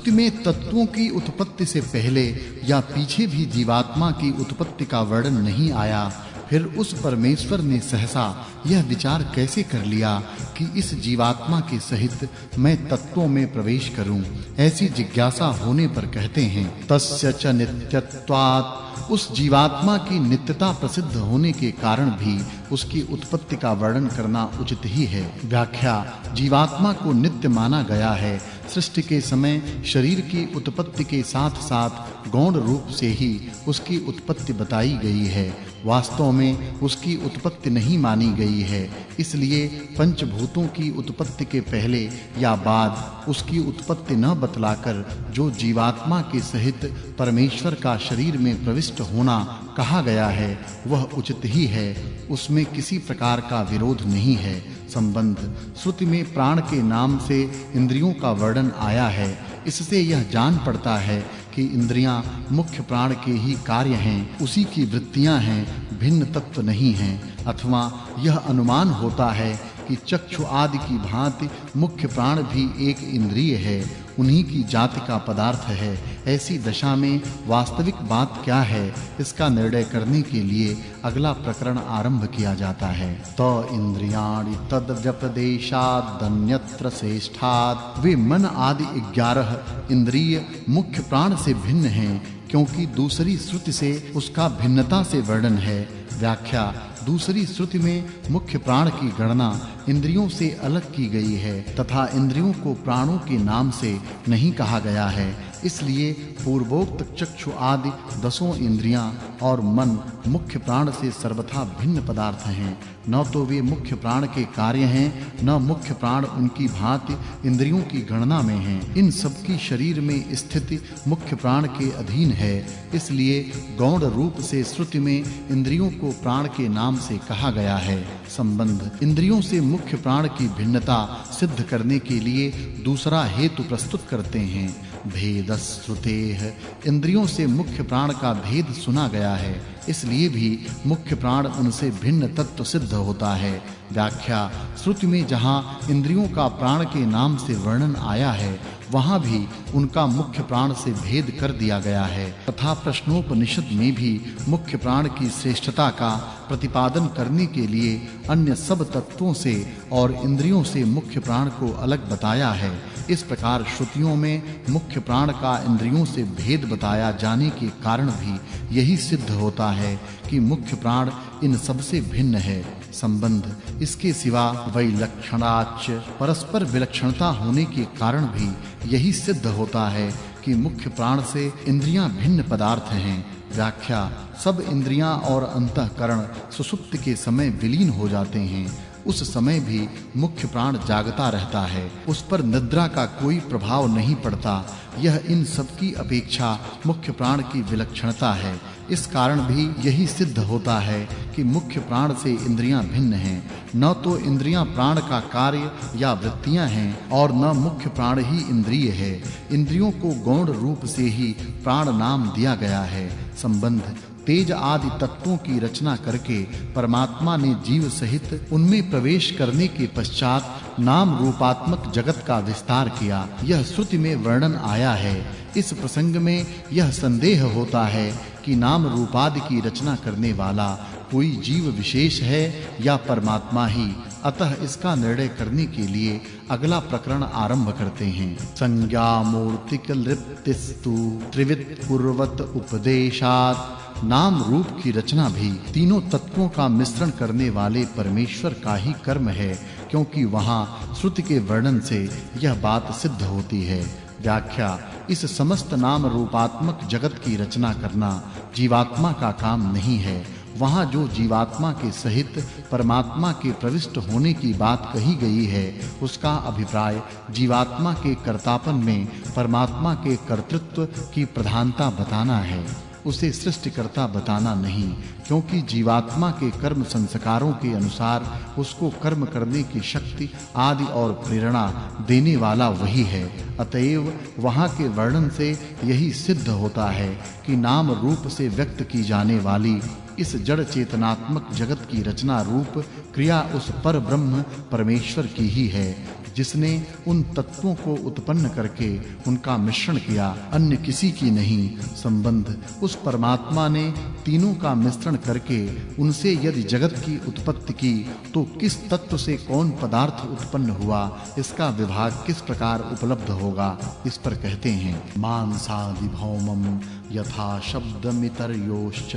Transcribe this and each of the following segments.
श्रुति में तत्वों की उत्पत्ति से पहले या पीछे भी जीवात्मा की उत्पत्ति का वर्णन नहीं आया। फिर उस परमेश्वर ने सहसा यह विचार कैसे कर लिया कि इस जीवात्मा के सहित मैं तत्वों में प्रवेश करूं? ऐसी जिज्ञासा होने पर कहते हैं, तस्य च नित्यत्वात्, उस जीवात्मा की नित्यता प्रसिद्ध होने के कारण भी उसकी उत्पत्ति का वर्णन करना उचित ही है। व्याख्या: जीवात्मा को नित्य माना गया है। सृष्टि के समय शरीर की उत्पत्ति के साथ-साथ गौण रूप से ही उसकी उत्पत्ति बताई गई है। वास्तव में उसकी उत्पत्ति नहीं मानी गई है। इसलिए पंचभूतों की उत्पत्ति के पहले या बाद उसकी उत्पत्ति न बतलाकर जो जीवात्मा के सहित परमेश्वर का शरीर में प्रविष्ट होना कहा गया है वह उचित ही है। उसमें किसी प्रकार का विरोध नहीं है। संबंध: श्रुति में प्राण के नाम से इंद्रियों का वर्णन आया है। इससे यह जान पड़ता है कि इंद्रियां मुख्य प्राण के ही कार्य हैं, उसी की वृत्तियां हैं, भिन्न तत्व नहीं हैं। अथवा यह अनुमान होता है कि चक्षु आदि की भांति मुख्य प्राण भी एक इंद्रिय है, उन्हीं की जाति का पदार्थ है। ऐसी दशा में वास्तविक बात क्या है, इसका निर्णय करने के लिए अगला प्रकरण आरंभ किया जाता है। तो इंद्रियाणि तद व्यपदेशात् अन्यत्र श्रेष्ठात्, वे मन आदि 11 इंद्रिय मुख्य प्राण से भिन्न हैं, क्योंकि दूसरी श्रुति से उसका भिन्नता से वर्णन है। व्याख्या: दूसरी श्रुति में मुख्य प्राण की गणना इंद्रियों से अलग की गई है तथा इंद्रियों को प्राणों के नाम से नहीं कहा गया है। इसलिए पूर्वोक्त चक्षु आदि 10 इंद्रियां और मन मुख्य प्राण से सर्वथा भिन्न पदार्थ हैं। न तो वे मुख्य प्राण के कार्य हैं, न मुख्य प्राण उनकी भांति इंद्रियों की गणना में हैं। इन सब की शरीर में स्थिति मुख्य प्राण के अधीन है। इसलिए गौण रूप से श्रुति में इंद्रियों को प्राण के नाम से कहा गया है। संबंध: इंद्रियों से मुख्य प्राण की भिन्नता सिद्ध करने के लिए दूसरा हेतु प्रस्तुत करते हैं। भेदश्रुतेः, इंद्रियों से मुख्य प्राण का भेद सुना गया है, इसलिए भी मुख्य प्राण उनसे भिन्न तत्व सिद्ध होता है। व्याख्या: श्रुति में जहाँ इंद्रियों का प्राण के नाम से वर्णन आया है वहाँ भी उनका मुख्य प्राण से भेद कर दिया गया है तथा प्रश्नोपनिषद में भी मुख्य प्राण की श्रेष्ठता का प्रतिपादन करने के लिए अन्य सब तत्वों से और इंद्रियों से मुख्य प्राण को अलग बताया है। इस प्रकार श्रुतियों में मुख्य प्राण का इंद्रियों से भेद बताया जाने के कारण भी यही सिद्ध होता है कि मुख्य प्राण इन सब से भिन्न है। संबंध: इसके सिवा वैलक्षणाच्च, परस्पर विलक्षणता होने के कारण भी यही सिद्ध होता है कि मुख्य प्राण से इंद्रियां भिन्न पदार्थ हैं। व्याख्या: सब इंद्रियां और अंतःकरण सुषुप्ति के समय विलीन हो जाते हैं। उस समय भी मुख्य प्राण जागता रहता है, उस पर निद्रा का कोई प्रभाव नहीं पड़ता। यह इन सब की अपेक्षा मुख्य प्राण की विलक्षणता है। इस कारण भी यही सिद्ध होता है कि मुख्य प्राण से इंद्रियां भिन्न हैं। न तो इंद्रियां प्राण का कार्य या वृत्तियां हैं और न मुख्य प्राण ही इंद्रिय है। इंद्रियों को गौण रूप से ही प्राण नाम दिया गया है। संबंध: तेज आदि तत्वों की रचना करके परमात्मा ने जीव सहित उनमें प्रवेश करने के पश्चात नाम रूपात्मक जगत का विस्तार किया। यह श्रुति में वर्णन आया है। इस प्रसंग में यह संदेह होता है कि नाम रूपादि की रचना करने वाला कोई जीव विशेष है या परमात्मा ही। अतः इसका निर्णय करने के लिए अगला प्रकरण आरंभ करते हैं। संज्ञा मूर्तिक लिप्तिस्तु त्रिविध पूर्वत उपदेशात्, नाम रूप की रचना भी तीनों तत्वों का मिश्रण करने वाले परमेश्वर का ही कर्म है, क्योंकि वहाँ श्रुति के वर्णन से यह बात सिद्ध होती है। व्याख्या: इस समस्त नाम रूपात्मक जगत की रचना करना जीवात्मा का काम नहीं है। वहाँ जो जीवात्मा के सहित परमात्मा के प्रविष्ट होने की बात कही गई है उसका अभिप्राय जीवात्मा के कर्तापन में परमात्मा के कर्तृत्व की प्रधानता बताना है, उसे सृष्टिकर्ता बताना नहीं, क्योंकि जीवात्मा के कर्म संस्कारों के अनुसार उसको कर्म करने की शक्ति आदि और प्रेरणा देने वाला वही है। अतएव वहाँ के वर्णन से यही सिद्ध होता है कि नाम रूप से व्यक्त की जाने वाली इस जड़ चेतनात्मक जगत की रचना रूप क्रिया उस पर ब्रह्म परमेश्वर की ही है, जिसने उन तत्वों को उत्पन्न करके उनका मिश्रण किया, अन्य किसी की नहीं। संबंध उस परमात्मा ने तीनों का मिश्रण करके उनसे यदि जगत की उत्पत्ति की, तो किस तत्व से कौन पदार्थ उत्पन्न हुआ, इसका विभाग किस प्रकार उपलब्ध होगा। इस पर कहते हैं, मांसादि भौमम यथा शब्दमितर्योश्च।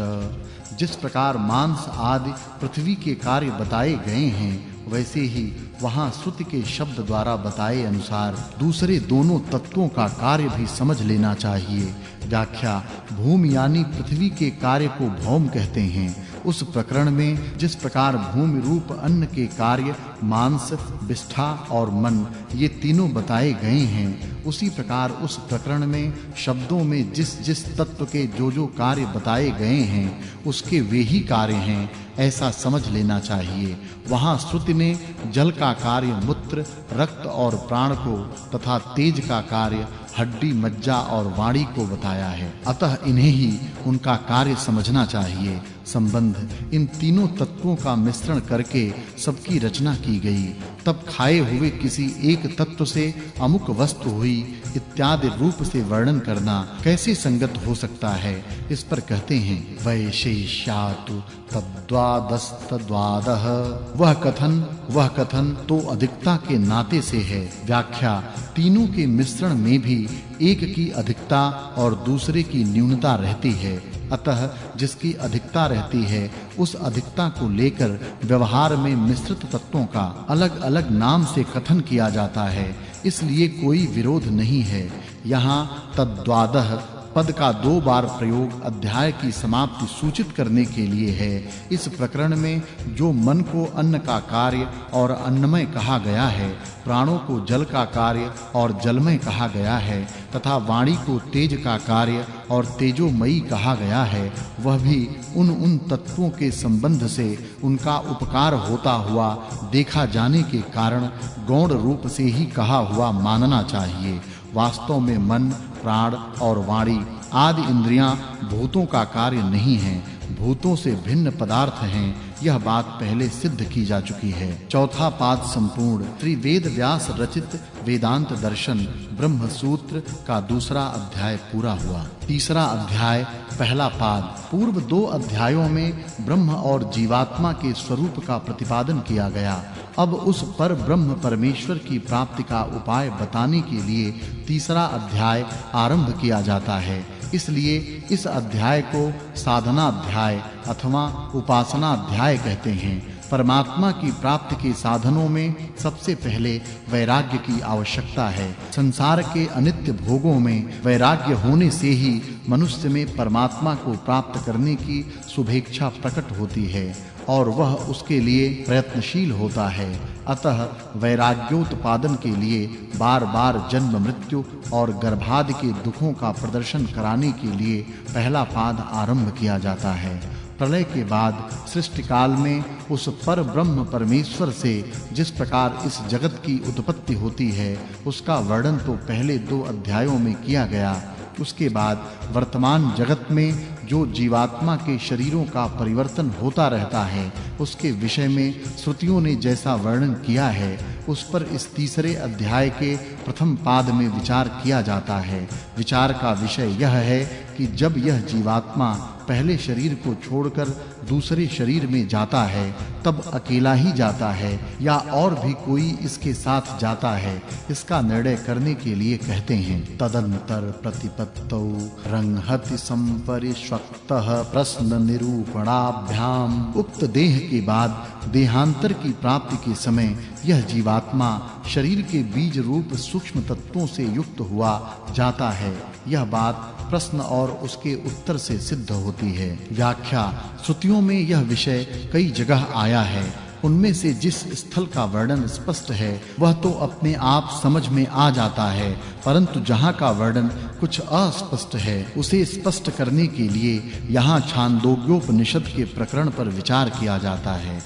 जिस प्रकार मांस आदि पृथ्वी के कार्य बताए गए हैं, वैसे ही वहां श्रुति के शब्द द्वारा बताए अनुसार दूसरे दोनों तत्वों का कार्य भी समझ लेना चाहिए। व्याख्या भूमि यानी पृथ्वी के कार्य को भौम कहते हैं। उस प्रकरण में जिस प्रकार भूमि रूप अन्न के कार्य मांस, विष्ठा और मन ये तीनों बताए गए हैं, उसी प्रकार उस प्रकरण में शब्दों में जिस तत्व के जो कार्य बताए गए हैं, उसके वे ही कार्य हैं, ऐसा समझ लेना चाहिए। वहां श्रुति ने जल का कार्य मूत्र, रक्त और प्राण को तथा तेज का कार्य हड्डी, मज्जा और वाणी को बताया है। अतः इन्हें ही उनका कार्य समझना चाहिए। संबंध इन तीनों तत्वों का मिश्रण करके सबकी रचना की गई। तब खाए हुए किसी एक तत्व से अमुक वस्तु हुई इत्यादि रूप से वर्णन करना कैसे संगत हो सकता है। इस पर कहते हैं, वैशेष्यातु तद्वादस्तद्वादः। वह कथन तो अधिकता के नाते से है। व्याख्या तीनों के मिश्रण में भी एक की अधिकता और दूसरे की न्यूनता रहती है। अतः जिसकी अधिकता रहती है, उस अधिकता को लेकर व्यवहार में मिश्रित तत्वों का अलग-अलग नाम से कथन किया जाता है, इसलिए कोई विरोध नहीं है। यहाँ तद्वादः पद का 2 बार प्रयोग अध्याय की समाप्ति सूचित करने के लिए है। इस प्रकरण में जो मन को अन्न का कार्य और अन्नमय कहा गया है, प्राणों को जल का कार्य और जलमय कहा गया है तथा वाणी को तेज का कार्य और तेजोमयी कहा गया है, वह भी उन तत्वों के संबंध से उनका उपकार होता हुआ देखा जाने के कारण गौण रूप से ही कहा हुआ मानना चाहिए। वास्तव में मन, प्राण और वाणी आदि इंद्रियां भूतों का कार्य नहीं हैं, भूतों से भिन्न पदार्थ हैं। यह बात पहले सिद्ध की जा चुकी है। चौथा पाद संपूर्ण श्री वेद व्यास रचित वेदांत दर्शन ब्रह्म सूत्र का 2 अध्याय पूरा हुआ। 3 अध्याय पहला पाद। पूर्व 2 अध्यायों में ब्रह्म और जीवात्मा के स्वरूप का प्रतिपादन किया गया। अब उस पर ब्रह्म परमेश्वर की प्राप्ति का उपाय बताने के लिए 3 अध्याय आरंभ किया जाता है। इसलिए इस अध्याय को साधना अध्याय अथवा उपासना अध्याय कहते हैं। परमात्मा की प्राप्ति के साधनों में सबसे पहले वैराग्य की आवश्यकता है। संसार के अनित्य भोगों में वैराग्य होने से ही मनुष्य में परमात्मा को प्राप्त करने की शुभेच्छा प्रकट होती है और वह उसके लिए प्रयत्नशील होता है। अतः वैराग्योत्पादन के लिए बार-बार जन्म, मृत्यु और गर्भादि के दुखों का प्रदर्शन कराने के लिए पहला पाद आरंभ किया जाता है। प्रलय के बाद सृष्टि काल में उस पर ब्रह्म परमेश्वर से जिस प्रकार इस जगत की उत्पत्ति होती है, उसका वर्णन तो पहले 2 अध्यायों में किया गया। उसके बाद वर्तमान जगत में जो जीवात्मा के शरीरों का परिवर्तन होता रहता है, उसके विषय में श्रुतियों ने जैसा वर्णन किया है, उस पर इस 3 अध्याय के प्रथम पाद में विचार किया जाता है। विचार का विषय यह है कि जब यह जीवात्मा पहले शरीर को छोड़कर दूसरे शरीर में जाता है, तब अकेला ही जाता है या और भी कोई इसके साथ जाता है, इसका निर्णय करने के लिए कहते हैं, तदंतर प्रतिपत्तौ रंहति संपरिष्वक्तः प्रश्न निरूपणाभ्याम। उक्त देह के बाद देहांतर की प्राप्ति के समय यह जीवात्मा शरीर के बीज रूप सूक्ष्म तत्वों से युक्त हुआ जाता है। यह बात प्रश्न और उसके उत्तर से सिद्ध होती है। व्याख्या श्रुतियों में यह विषय कई जगह आया है। उनमें से जिस स्थल का वर्णन स्पष्ट है, वह तो अपने आप समझ में आ जाता है, परंतु जहाँ का वर्णन कुछ अस्पष्ट है, उसे स्पष्ट करने के लिए यहाँ छांदोग्योपनिषद के प्रकरण पर विचार किया जाता है।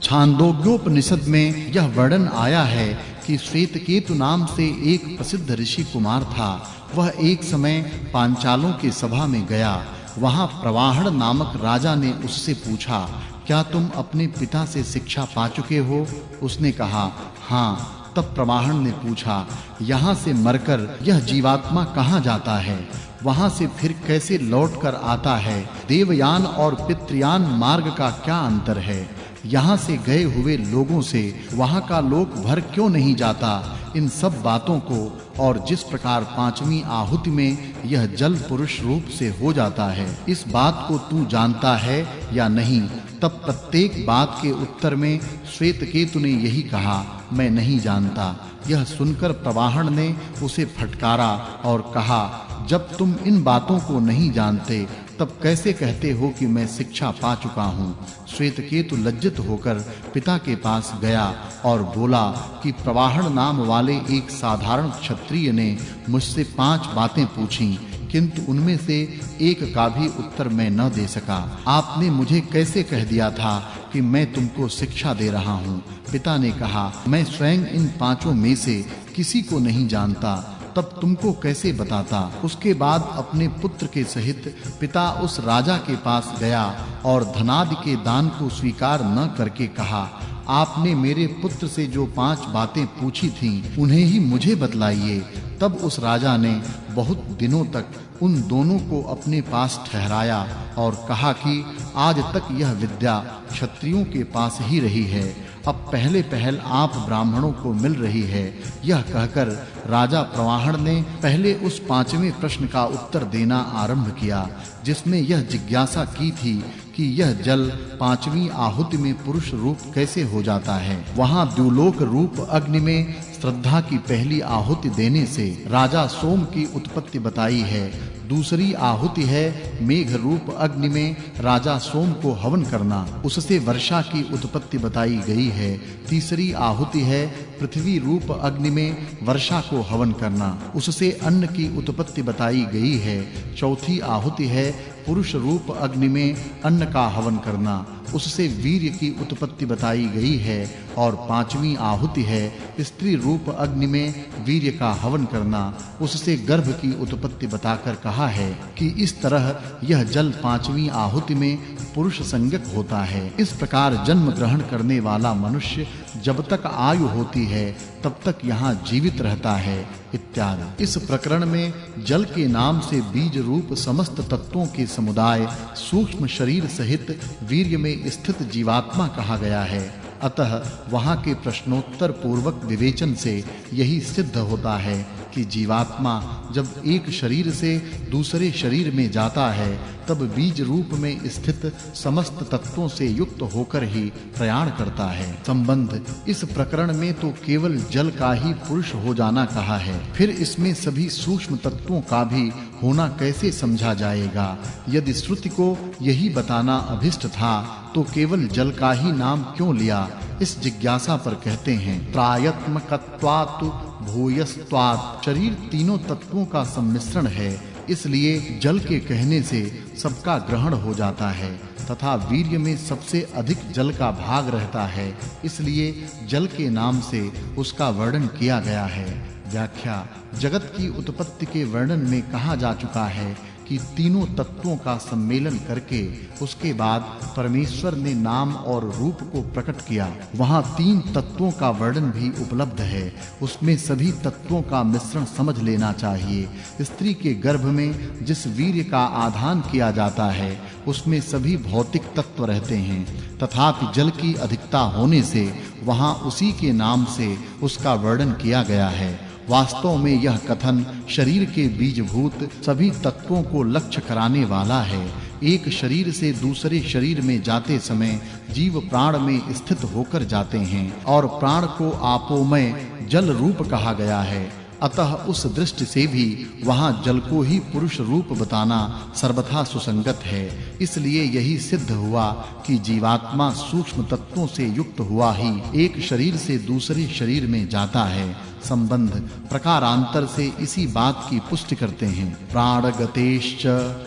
छांदोग्योपनिषद में यह वर्णन आया है कि श्वेतकेतु नाम से एक प्रसिद्ध ऋषि कुमार था। वह एक समय पांचालों की सभा में गया। वहां प्रवाहण नामक राजा ने उससे पूछा, क्या तुम अपने पिता से शिक्षा पा चुके हो? उसने कहा, हाँ। तब प्रवाहण ने पूछा, यहाँ से मरकर यह जीवात्मा कहाँ जाता है? वहां से फिर कैसे लौटकर आता है? देवयान और पितृयान मार्ग का क्या अंतर है? यहाँ से गए हुए लोगों से वहां का लोक भर क्यों नहीं जाता? इन सब बातों को और जिस प्रकार पांचवी आहुति में यह जल पुरुष रूप से हो जाता है, इस बात को तू जानता है या नहीं? तब प्रत्येक बात के उत्तर में श्वेतकेतु ने यही कहा, मैं नहीं जानता। यह सुनकर प्रवाहण ने उसे फटकारा और कहा, जब तुम इन बातों को नहीं जानते तब कैसे कहते हो कि मैं शिक्षा पा चुका हूँ? श्वेतकेतु लज्जित होकर पिता के पास गया और बोला कि प्रवाहण नाम वाले एक साधारण क्षत्रिय ने मुझसे 5 बातें पूछीं, किंतु उनमें से एक का भी उत्तर मैं न दे सका। आपने मुझे कैसे कह दिया था कि मैं तुमको शिक्षा दे रहा हूँ? पिता ने कहा, मैं स्वयं इन 5 में से किसी को नहीं जानता, तब तुमको कैसे बताता? उसके बाद अपने पुत्र के सहित पिता उस राजा के पास गया और धनादि के दान को स्वीकार न करके कहा, आपने मेरे पुत्र से जो 5 बातें पूछी थीं, उन्हें ही मुझे बतलाइए। तब उस राजा ने बहुत दिनों तक उन दोनों को अपने पास ठहराया और कहा कि आज तक यह विद्या क्षत्रियों के पास ही रही है, अब पहले पहल आप ब्राह्मणों को मिल रही है। यह कहकर राजा प्रवाहण ने पहले उस 5वें प्रश्न का उत्तर देना आरंभ किया, जिसमें यह जिज्ञासा की थी कि यह जल 5वीं आहुति में पुरुष रूप कैसे हो जाता है। वहां द्युलोक रूप अग्नि में श्रद्धा की पहली आहुति देने से राजा सोम की उत्पत्ति बताई है। दूसरी आहुति है मेघ रूप अग्नि में राजा सोम को हवन करना, उससे वर्षा की उत्पत्ति बताई गई है। तीसरी आहुति है पृथ्वी रूप अग्नि में वर्षा को हवन करना, उससे अन्न की उत्पत्ति बताई गई है। चौथी आहुति है पुरुष रूप अग्नि में अन्न का हवन करना, उससे वीर्य की उत्पत्ति बताई गई है। और 5वीं आहुति है स्त्री रूप अग्नि में वीर्य का हवन करना, उससे गर्भ की उत्पत्ति बताकर कहा है कि इस तरह यह जल 5वीं आहुति में पुरुष संज्ञक होता है। इस प्रकार जन्म ग्रहण करने वाला मनुष्य जब तक आयु होती है तब तक यहाँ जीवित रहता है इत्यादि। इस प्रकरण में जल के नाम से बीज रूप समस्त तत्वों के समुदाय सूक्ष्म शरीर सहित वीर्य में स्थित जीवात्मा कहा गया है। अतः वहाँ के प्रश्नोत्तर पूर्वक विवेचन से यही सिद्ध होता है कि जीवात्मा जब एक शरीर से दूसरे शरीर में जाता है तब बीज रूप में स्थित समस्त तत्वों से युक्त होकर ही प्रयाण करता है। संबंध इस प्रकरण में तो केवल जल का ही पुरुष हो जाना कहा है, फिर इसमें सभी सूक्ष्म तत्वों का भी होना कैसे समझा जाएगा? यदि श्रुति को यही बताना अभिष्ट था तो केवल जल का ही नाम क्यों लिया? इस जिज्ञासा पर कहते हैं, त्रायत्मकत्वात् भूयस्त्वात्। शरीर तीनों तत्वों का सम्मिश्रण है, इसलिए जल के कहने से सबका ग्रहण हो जाता है तथा वीर्य में सबसे अधिक जल का भाग रहता है, इसलिए जल के नाम से उसका वर्णन किया गया है। व्याख्या जगत की उत्पत्ति के वर्णन में कहा जा चुका है कि तीनों तत्वों का सम्मेलन करके उसके बाद परमेश्वर ने नाम और रूप को प्रकट किया। वहाँ 3 तत्वों का वर्णन भी उपलब्ध है, उसमें सभी तत्वों का मिश्रण समझ लेना चाहिए। स्त्री के गर्भ में जिस वीर्य का आधान किया जाता है उसमें सभी भौतिक तत्व रहते हैं, तथापि जल की अधिकता होने से वहाँ उसी के नाम से उसका वर्णन किया गया है। वास्तव में यह कथन शरीर के बीजभूत सभी तत्वों को लक्ष्य कराने वाला है। एक शरीर से दूसरे शरीर में जाते समय जीव प्राण में स्थित होकर जाते हैं और प्राण को आपोमय जल रूप कहा गया है। अतः उस दृष्टि से भी वहाँ जल को ही पुरुष रूप बताना सर्वथा सुसंगत है। इसलिए यही सिद्ध हुआ कि जीवात्मा सूक्ष्म तत्वों से युक्त हुआ ही एक शरीर से दूसरे शरीर में जाता है। संबंध प्रकारांतर से इसी बात की पुष्टि करते हैं। प्राणगतेश्च,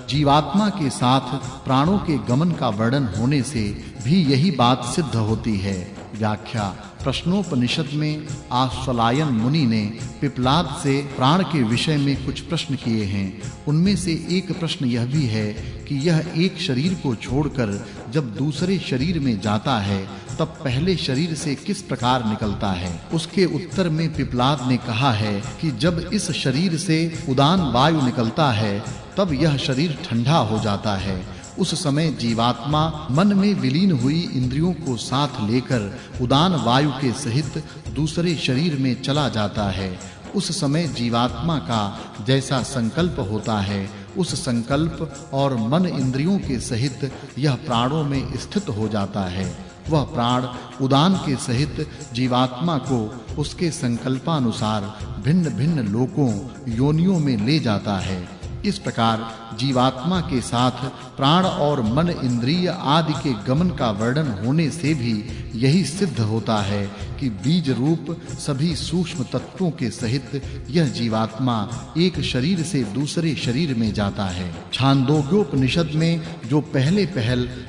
जीवात्मा के साथ प्राणों के गमन का वर्णन होने से भी यही बात सिद्ध होती है व्याख्या प्रश्नोपनिषद में आश्वलायन मुनि ने पिप्लाद से प्राण के विषय में कुछ प्रश्न किए हैं। उनमें से एक प्रश्न यह भी है कि यह एक शरीर को छोड़कर जब दूसरे शरीर में जाता है तब पहले शरीर से किस प्रकार निकलता है। उसके उत्तर में पिप्लाद ने कहा है कि जब इस शरीर से उदान वायु निकलता है तब यह शरीर ठंडा हो जाता है। उस समय जीवात्मा मन में विलीन हुई इंद्रियों को साथ लेकर उदान वायु के सहित दूसरे शरीर में चला जाता है। उस समय जीवात्मा का जैसा संकल्प होता है उस संकल्प और मन इंद्रियों के सहित यह प्राणों में स्थित हो जाता है। वह प्राण उदान के सहित जीवात्मा को उसके संकल्पानुसार भिन्न-भिन्न लोकों योनियों में ले जाता है। इस प्रकार जीवात्मा के साथ प्राण और मन इंद्रिय आदि के गमन का वर्णन होने से भी यही सिद्ध होता है कि बीज रूप सभी सूक्ष्म तत्वों के सहित यह जीवात्मा एक शरीर से दूसरे शरीर में जाता है। छांदोग्योपनिषद में जो पहले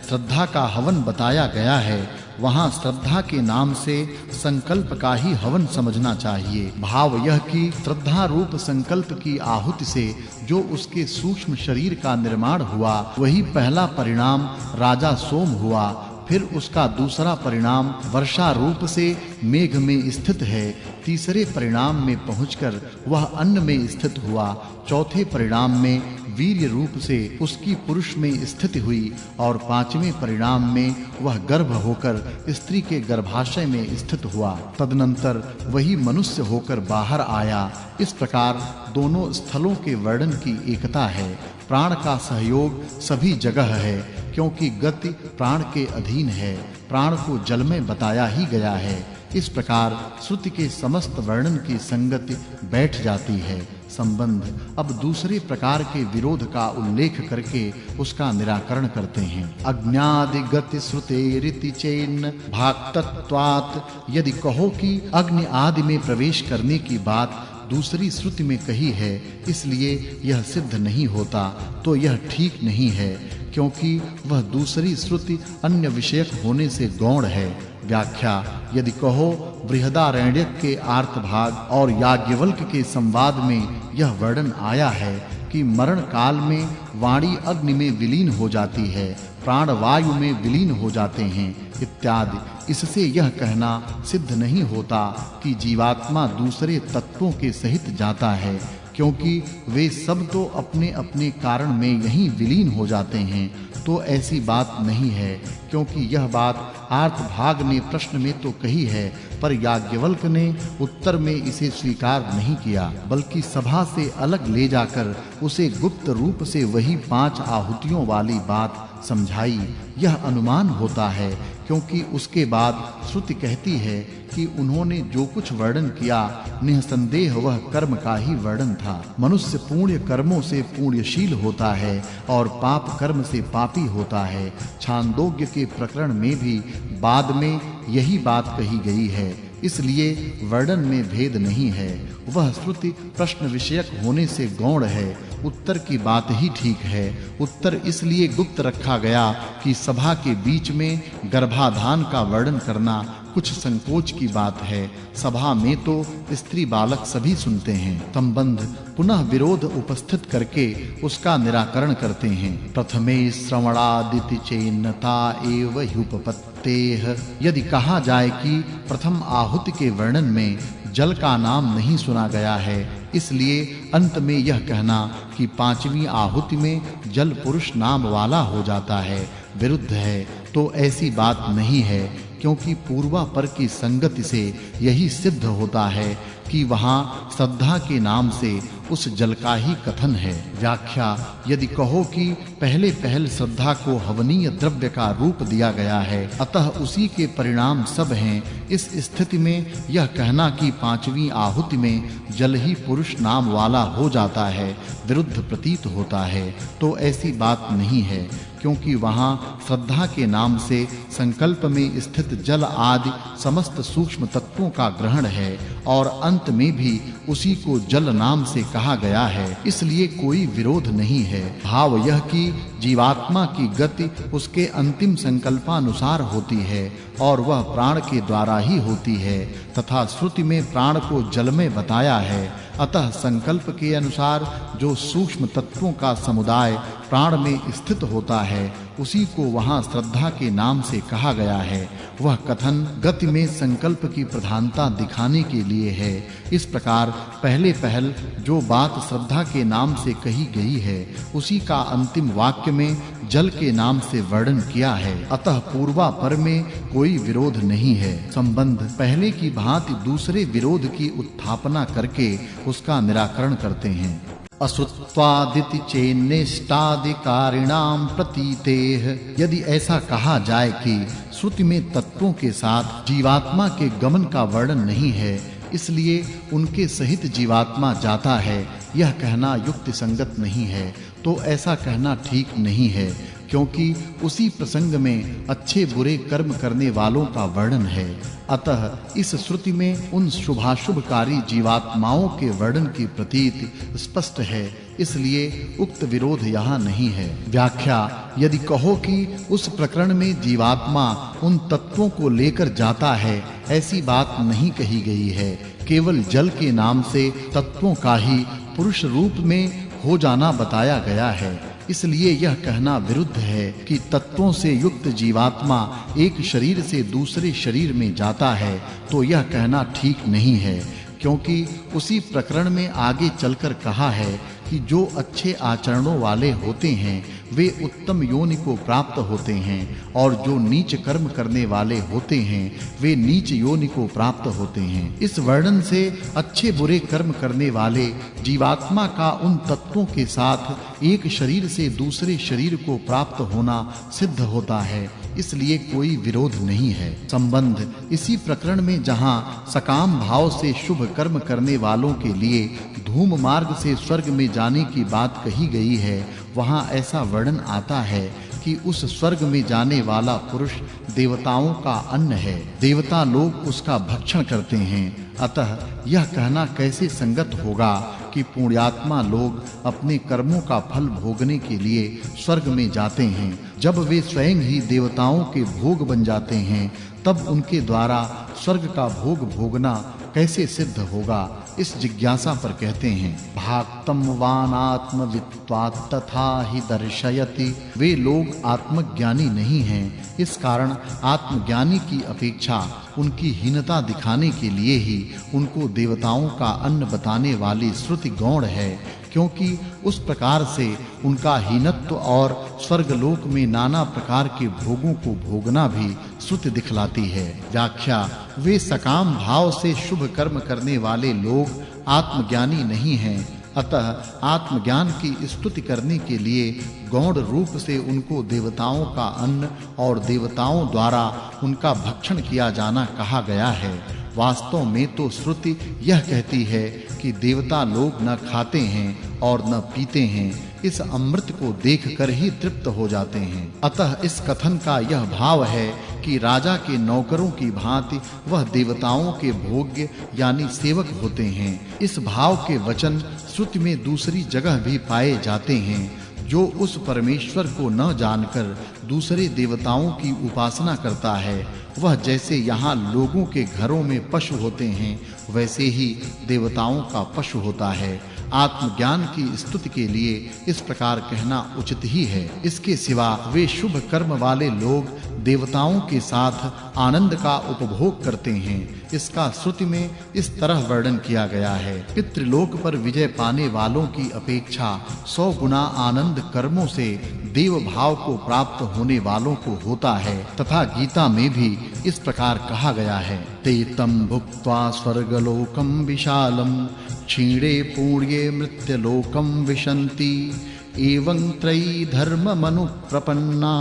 श्रद्धा का हवन बताया गया है वहां श्रद्धा के नाम से संकल्प का ही हवन समझना चाहिए। भाव यह कि श्रद्धा रूप संकल्प की आहुति से जो उसके सूक्ष्म शरीर का निर्माण हुआ वही पहला परिणाम राजा सोम हुआ। फिर उसका दूसरा परिणाम वर्षा रूप से मेघ में स्थित है। तीसरे परिणाम में पहुंचकर वह अन्न में स्थित हुआ। चौथे परिणाम में वीर्य रूप से उसकी पुरुष में स्थिति हुई और पांचवें परिणाम में वह गर्भ होकर स्त्री के गर्भाशय में स्थित हुआ। तदनंतर वही मनुष्य होकर बाहर आया। इस प्रकार दोनों स्थलों के वर्णन की एकता है। प्राण का सहयोग सभी जगह है क्योंकि गति प्राण के अधीन है। प्राण को जल में बताया ही गया है। इस प्रकार श्रुति के समस्त वर्णन की संगति बैठ जाती है। संबंध अब दूसरे प्रकार के विरोध का उल्लेख करके उसका निराकरण करते हैं। अज्ञादि गति श्रुतेरिति चेन्न भाक्तत्वात् यदि कहो कि अग्नि आदि में प्रवेश करने की बात दूसरी श्रुति में कही है इसलिए यह सिद्ध नहीं होता तो यह ठीक नहीं है क्योंकि वह दूसरी श्रुति अन्य विषयक होने से गौण है। व्याख्या यदि कहो बृहदारण्यक के आर्त भाग और याज्ञवल्क्य के संवाद में यह वर्णन आया है कि मरण काल में वाणी अग्नि में विलीन हो जाती है, प्राण वायु में विलीन हो जाते हैं इत्यादि। इससे यह कहना सिद्ध नहीं होता कि जीवात्मा दूसरे तत्वों के सहित जाता है क्योंकि वे सब तो अपने-अपने कारण में यहीं विलीन हो जाते हैं। तो ऐसी बात नहीं है क्योंकि यह बात आर्त भाग ने प्रश्न में तो कही है पर याज्ञवल्क्य ने उत्तर में इसे स्वीकार नहीं किया बल्कि सभा से अलग ले जाकर उसे गुप्त रूप से वही 5 आहुतियों वाली बात समझाई। यह अनुमान होता है क्योंकि उसके बाद श्रुति कहती है कि उन्होंने जो कुछ वर्णन किया निसंदेह वह कर्म का ही वर्णन था। मनुष्य पुण्य कर्मों से पुण्यशील होता है और पाप कर्म से पापी होता है। छांदोग्य के प्रकरण में भी बाद में यही बात कही गई है इसलिए वर्णन में भेद नहीं है। वह श्रुति प्रश्न विषयक होने से गौण है। उत्तर की बात ही ठीक है। उत्तर इसलिए गुप्त रखा गया कि सभा के बीच में गर्भाधान का वर्णन करना कुछ संकोच की बात है। सभा में तो स्त्री बालक सभी सुनते हैं। संबंध पुनः विरोध उपस्थित करके उसका निराकरण करते हैं। प्रथमे श्रवणादिति चेन्नता एव ह्युपपत्तेः यदि कहा जाए कि प्रथम आहुति के वर्णन में जल का नाम नहीं सुना गया है इसलिए अंत में यह कहना कि 5वीं आहुति में जल पुरुष नाम वाला हो जाता है विरुद्ध है। तो ऐसी बात नहीं है क्योंकि पूर्वापर की संगति से यही सिद्ध होता है कि वहां श्रद्धा के नाम से उस जल का ही कथन है। व्याख्या यदि कहो कि पहले श्रद्धा को हवनीय द्रव्य का रूप दिया गया है अतः उसी के परिणाम सब हैं। इस स्थिति में यह कहना कि 5वीं आहुति में जल ही पुरुष नाम वाला हो जाता है विरुद्ध प्रतीत होता है। तो ऐसी बात नहीं है क्योंकि वहां श्रद्धा के नाम से संकल्प में स्थित जल आदि समस्त सूक्ष्म तत्वों का ग्रहण है और अंत में भी उसी को जल नाम से कहा गया है, इसलिए कोई विरोध नहीं है। भाव यह कि जीवात्मा की गति उसके अंतिम संकल्पानुसार होती है और वह प्राण के द्वारा ही होती है तथा श्रुति में प्राण को जल में बताया है। अतः संकल्प के अनुसार जो सूक्ष्म तत्वों का समुदाय प्राण में स्थित होता है उसी को वहां श्रद्धा के नाम से कहा गया है। वह कथन गति में संकल्प की प्रधानता दिखाने के लिए है। इस प्रकार पहल जो बात श्रद्धा के नाम से कही गई है उसी का अंतिम वाक्य में जल के नाम से वर्णन किया है। अतः पूर्वापर में कोई विरोध नहीं है। संबंध पहले की भांति दूसरे विरोध की उत्थापना करके उसका निराकरण करते हैं। अश्रुत्वादिति चेन्नेष्टादिकारिणां प्रतीतेः। यदि ऐसा कहा जाए कि श्रुति में तत्वों के साथ जीवात्मा के गमन का वर्णन नहीं है, इसलिए उनके सहित जीवात्मा जाता है, यह कहना युक्ति संगत नहीं है, तो ऐसा कहना ठीक नहीं है, क्योंकि उसी प्रसंग में अच्छे बुरे कर्म करने वालों का वर्णन है। अतः इस श्रुति में उन शुभाशुभकारी जीवात्माओं के वर्णन की प्रतीति स्पष्ट है, इसलिए उक्त विरोध यहाँ नहीं है। व्याख्या यदि कहो कि उस प्रकरण में जीवात्मा उन तत्वों को लेकर जाता है, ऐसी बात नहीं कही गई है। केवल जल के नाम से तत्वों का ही पुरुष रूप में हो जाना बताया गया है। इसलिए यह कहना विरुद्ध है कि तत्वों से युक्त जीवात्मा एक शरीर से दूसरे शरीर में जाता है, तो यह कहना ठीक नहीं है, क्योंकि उसी प्रकरण में आगे चलकर कहा है कि जो अच्छे आचरणों वाले होते हैं वे उत्तम योनि को प्राप्त होते हैं और जो नीच कर्म करने वाले होते हैं वे नीच योनि को प्राप्त होते हैं। इस वर्णन से अच्छे बुरे कर्म करने वाले जीवात्मा का उन तत्वों के साथ एक शरीर से दूसरे शरीर को प्राप्त होना सिद्ध होता है, इसलिए कोई विरोध नहीं है। संबंध इसी प्रकरण में जहां सकाम भाव से शुभ कर्म करने वालों के लिए धूम मार्ग से स्वर्ग में जाने की बात कही गई है, वहां ऐसा वर्णन आता है कि उस स्वर्ग में जाने वाला पुरुष देवताओं का अन्न है, देवता लोग उसका भक्षण करते हैं। अतः यह कहना कैसे संगत होगा कि पुण्यात्मा लोग अपने कर्मों का फल भोगने के लिए स्वर्ग में जाते हैं, जब वे स्वयं ही देवताओं के भोग बन जाते हैं, तब उनके द्वारा स्वर्ग का भोग भोगना कैसे सिद्ध होगा? इस जिज्ञासा पर कहते हैं, भाक्तम वानात्मवित्वात् तथा ही दर्शयति। वे लोग आत्मज्ञानी नहीं हैं, इस कारण आत्मज्ञानी की अपेक्षा उनकी हीनता दिखाने के लिए ही उनको देवताओं का अन्न बताने वाली श्रुति गौण है, क्योंकि उस प्रकार से उनका हीनत्व और स्वर्गलोक में नाना प्रकार के भोगों को भोगना भी श्रुति दिखलाती है। व्याख्या वे सकाम भाव से शुभ कर्म करने वाले लोग आत्मज्ञानी नहीं हैं, अतः आत्मज्ञान की स्तुति करने के लिए गौण रूप से उनको देवताओं का अन्न और देवताओं द्वारा उनका भक्षण किया जाना कहा गया है। वास्तव में तो श्रुति यह कहती है कि देवता लोग न खाते हैं और न पीते हैं, इस अमृत को देखकर ही तृप्त हो जाते हैं। अतः इस कथन का यह भाव है कि राजा के नौकरों की भांति वह देवताओं के भोग्य यानी सेवक होते हैं। इस भाव के वचन श्रुति में दूसरी जगह भी पाए जाते हैं। जो उस परमेश्वर को न जानकर दूसरे देवताओं की उपासना करता है, वह जैसे यहाँ लोगों के घरों में पशु होते हैं, वैसे ही देवताओं का पशु होता है। आत्मज्ञान की स्तुति के लिए इस प्रकार कहना उचित ही है। इसके सिवा वे शुभ कर्म वाले लोग देवताओं के साथ आनंद का उपभोग करते हैं, इसका श्रुति में इस तरह वर्णन किया गया है। पितृलोक पर विजय पाने वालों की अपेक्षा 100 गुना आनंद कर्मों से देव भाव को प्राप्त होने वालों को होता है, तथा गीता में भी इस प्रकार कहा गया है, ते तं भुक्त्वा स्वर्गलोकं विशालं क्षीणे पुण्ये मृत्युलोकं विशन्ति एवं त्रयी धर्ममनुप्रपन्ना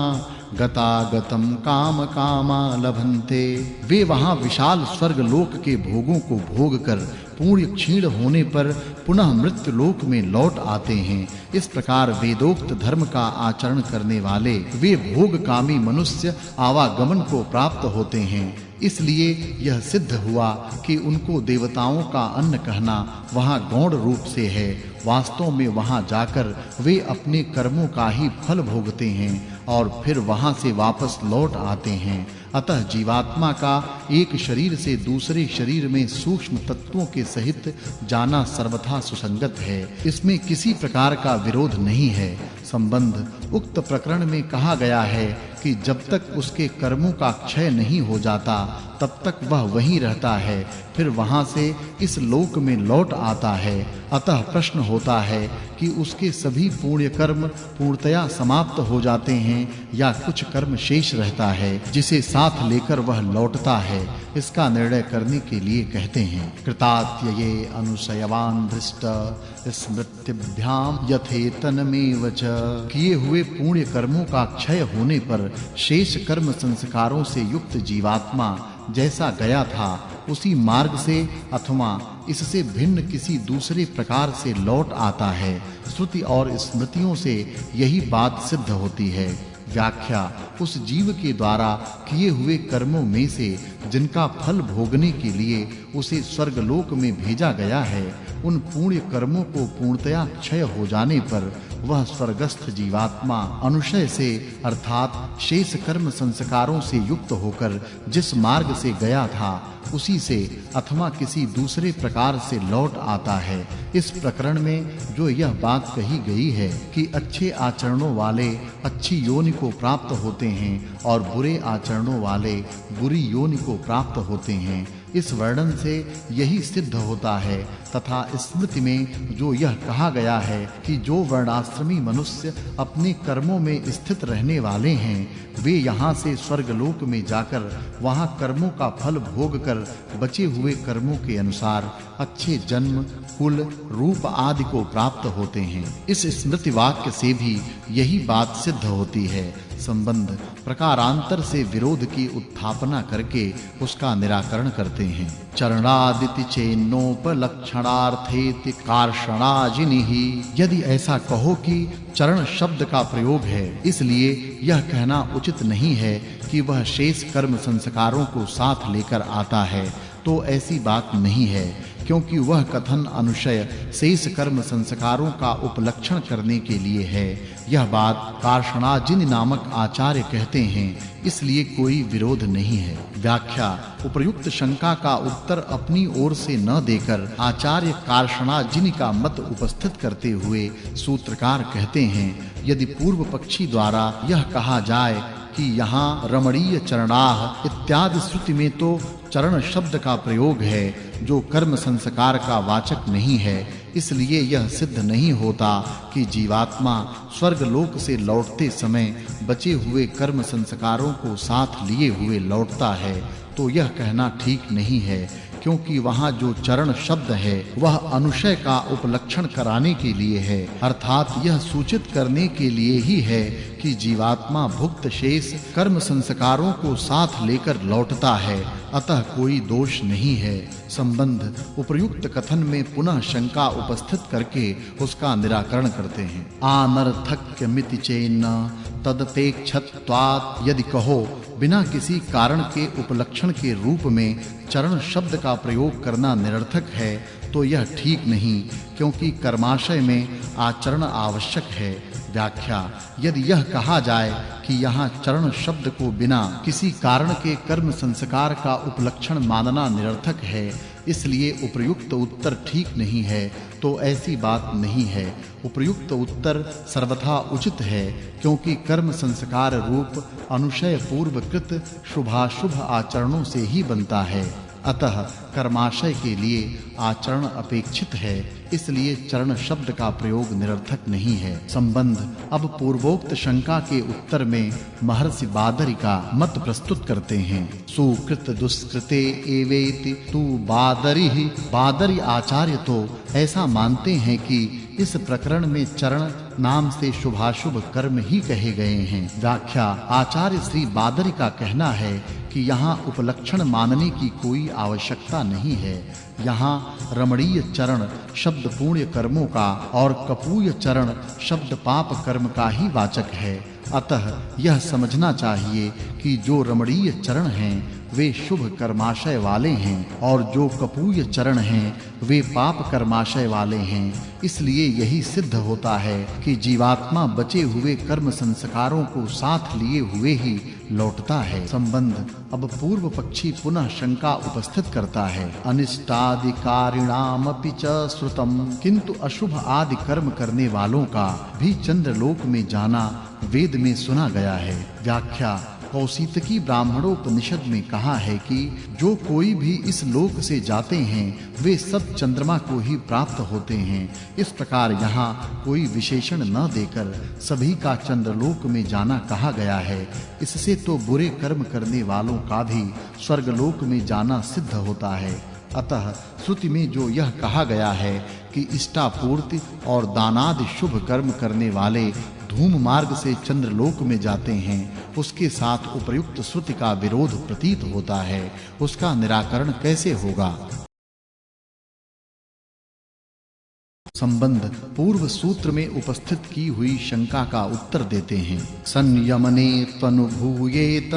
गतागतम काम कामा लभन्ते। वे वहां विशाल स्वर्ग लोक के भोगों को भोग कर पूर्ण क्षीण होने पर पुनः मृत्यु लोक में लौट आते हैं। इस प्रकार वेदोक्त धर्म का आचरण करने वाले वे भोगकामी मनुष्य आवागमन को प्राप्त होते हैं। इसलिए यह सिद्ध हुआ कि उनको देवताओं का अन्न कहना वहां गौण रूप से है। वास्तव में वहां जाकर वे अपने कर्मों का ही फल भोगते हैं और फिर वहां से वापस लौट आते हैं। अतः जीवात्मा का एक शरीर से दूसरे शरीर में सूक्ष्म तत्वों के सहित जाना सर्वथा सुसंगत है। इसमें किसी प्रकार का विरोध नहीं है। संबंध उक्त प्रकरण में कहा गया है कि जब तक उसके कर्मों का क्षय नहीं हो जाता तब तक वह वहीं रहता है, फिर वहां से इस लोक में लौट आता है। अतः प्रश्न होता है कि उसके सभी पुण्य कर्म पूर्णतया समाप्त हो जाते हैं या कुछ कर्म शेष रहता है जिसे साथ लेकर वह लौटता है। इसका निर्णय करने के लिए कहते हैं, कृतात्यये अनुशयवान दृष्ट स्मृतिभ्याम यथेतनमेव च। किए हुए पुण्य कर्मों का क्षय होने पर शेष कर्म संस्कारों से युक्त जीवात्मा जैसा गया था उसी मार्ग से अथवा इससे भिन्न किसी दूसरे प्रकार से लौट आता है। श्रुति और स्मृतियों से यही बात सिद्ध होती है। व्याख्या उस जीव के द्वारा किए हुए कर्मों में से जिनका फल भोगने के लिए उसे स्वर्गलोक में भेजा गया है, उन पुण्य कर्मों को पूर्णतया क्षय हो जाने पर वह स्वर्गस्थ जीवात्मा अनुशय से अर्थात शेष कर्म संस्कारों से युक्त होकर जिस मार्ग से गया था उसी से अथवा किसी दूसरे प्रकार से लौट आता है। इस प्रकरण में जो यह बात कही गई है कि अच्छे आचरणों वाले अच्छी योनि को प्राप्त होते हैं और बुरे आचरणों वाले बुरी योनि को प्राप्त होते हैं, इस वर्णन से यही सिद्ध होता है। तथा स्मृति में जो यह कहा गया है कि जो वर्णाश्रमी मनुष्य अपने कर्मों में स्थित रहने वाले हैं वे यहाँ से स्वर्गलोक में जाकर वहाँ कर्मों का फल भोग कर बचे हुए कर्मों के अनुसार अच्छे जन्म, कुल, रूप आदि को प्राप्त होते हैं। इस स्मृति वाक्य से भी यही बात सिद्ध होती है। संबंध प्रकारांतर से विरोध की उत्थापना करके उसका निराकरण करते हैं। चरणादिति चेन्नोपलक्षणार्थेति कार्षणाजिनिहि। यदि ऐसा कहो कि चरण शब्द का प्रयोग है इसलिए यह कहना उचित नहीं है कि वह शेष कर्म संस्कारों को साथ लेकर आता है, तो ऐसी बात नहीं है, क्योंकि वह कथन अनुशय शेष कर्म संस्कारों का उपलक्षण करने के लिए है। यह बात कार्षणाजिन नामक आचार्य कहते हैं, इसलिए कोई विरोध नहीं है। व्याख्या उपर्युक्त शंका का उत्तर अपनी ओर से न देकर आचार्य कार्षणाजिन का मत उपस्थित करते हुए सूत्रकार कहते हैं, यदि पूर्व पक्षी द्वारा यह कहा जाए कि यहाँ रमणीय चरणाह इत्यादि श्रुति में तो चरण शब्द का प्रयोग है जो कर्म संस्कार का वाचक नहीं है, इसलिए यह सिद्ध नहीं होता कि जीवात्मा स्वर्ग लोक से लौटते समय बचे हुए कर्म संस्कारों को साथ लिए हुए लौटता है। तो यह कहना ठीक नहीं है, क्योंकि वहाँ जो चरण शब्द है वह अनुशय का उपलक्षण कराने के लिए है, अर्थात यह सूचित करने के लिए ही है कि जीवात्मा भुक्त शेष कर्म संस्कारों को साथ लेकर लौटता है, अतः कोई दोष नहीं है। संबंध उपर्युक्त कथन में पुनः शंका उपस्थित करके उसका निराकरण करते हैं। अनर्थक्यमिति चेन्न तदपेक्षत्वात्। यदि कहो बिना किसी कारण के उपलक्षण के रूप में चरण शब्द का प्रयोग करना निरर्थक है, तो यह ठीक नहीं, क्योंकि कर्माशय में आचरण आवश्यक है। व्याख्या यदि यह कहा जाए कि यहाँ चरण शब्द को बिना किसी कारण के कर्म संस्कार का उपलक्षण मानना निरर्थक है, इसलिए उपर्युक्त उत्तर ठीक नहीं है, तो ऐसी बात नहीं है। उपर्युक्त उत्तर सर्वथा उचित है, क्योंकि कर्म संस्कार रूप अनुशय पूर्वकृत शुभाशुभ आचरणों से ही बनता है। अतः कर्माशय के लिए आचरण अपेक्षित है, इसलिए चरण शब्द का प्रयोग निरर्थक नहीं है। संबंध अब पूर्वोक्त शंका के उत्तर में महर्षि बादरी का मत प्रस्तुत करते हैं। सुकृत दुष्कृते एवेति तु बादरी। बादरी आचार्य तो ऐसा मानते हैं कि इस प्रकरण में चरण नाम से शुभाशुभ कर्म ही कहे गए हैं। व्याख्या। आचार्य श्री बादरी का कहना है कि यहाँ उपलक्षण मानने की कोई आवश्यकता नहीं है। यहाँ रमणीय चरण शब्द पुण्य कर्मों का और कपूय चरण शब्द पाप कर्म का ही वाचक है। अतः यह समझना चाहिए कि जो रमणीय चरण हैं वे शुभ कर्माशय वाले हैं और जो कपूय चरण हैं वे पाप कर्माशय वाले हैं। इसलिए यही सिद्ध होता है कि जीवात्मा बचे हुए कर्म संस्कारों को साथ लिए हुए ही लौटता है। संबंध। अब पूर्व पक्षी पुनः शंका उपस्थित करता है। अनिष्टादिकारिणामपि च श्रुतम्, किंतु अशुभ आदि कर्म करने वालों का भी चंद्रलोक में जाना वेद में सुना गया है। व्याख्या। कौशितकी ब्राह्मणोपनिषद में कहा है कि जो कोई भी इस लोक से जाते हैं वे सब चंद्रमा को ही प्राप्त होते हैं। इस प्रकार यहाँ कोई विशेषण न देकर सभी का चंद्रलोक में जाना कहा गया है। इससे तो बुरे कर्म करने वालों का भी स्वर्गलोक में जाना सिद्ध होता है। अतः श्रुति में जो यह कहा गया है कि इष्टापूर्ति और दानादि शुभ कर्म करने वाले धूम मार्ग से चंद्रलोक में जाते हैं, उसके साथ उपर्युक्त श्रुति का विरोध प्रतीत होता है। उसका निराकरण कैसे होगा? संबंध। पूर्व सूत्र में उपस्थित की हुई शंका का उत्तर देते हैं। संयमने त्वनुभूयेत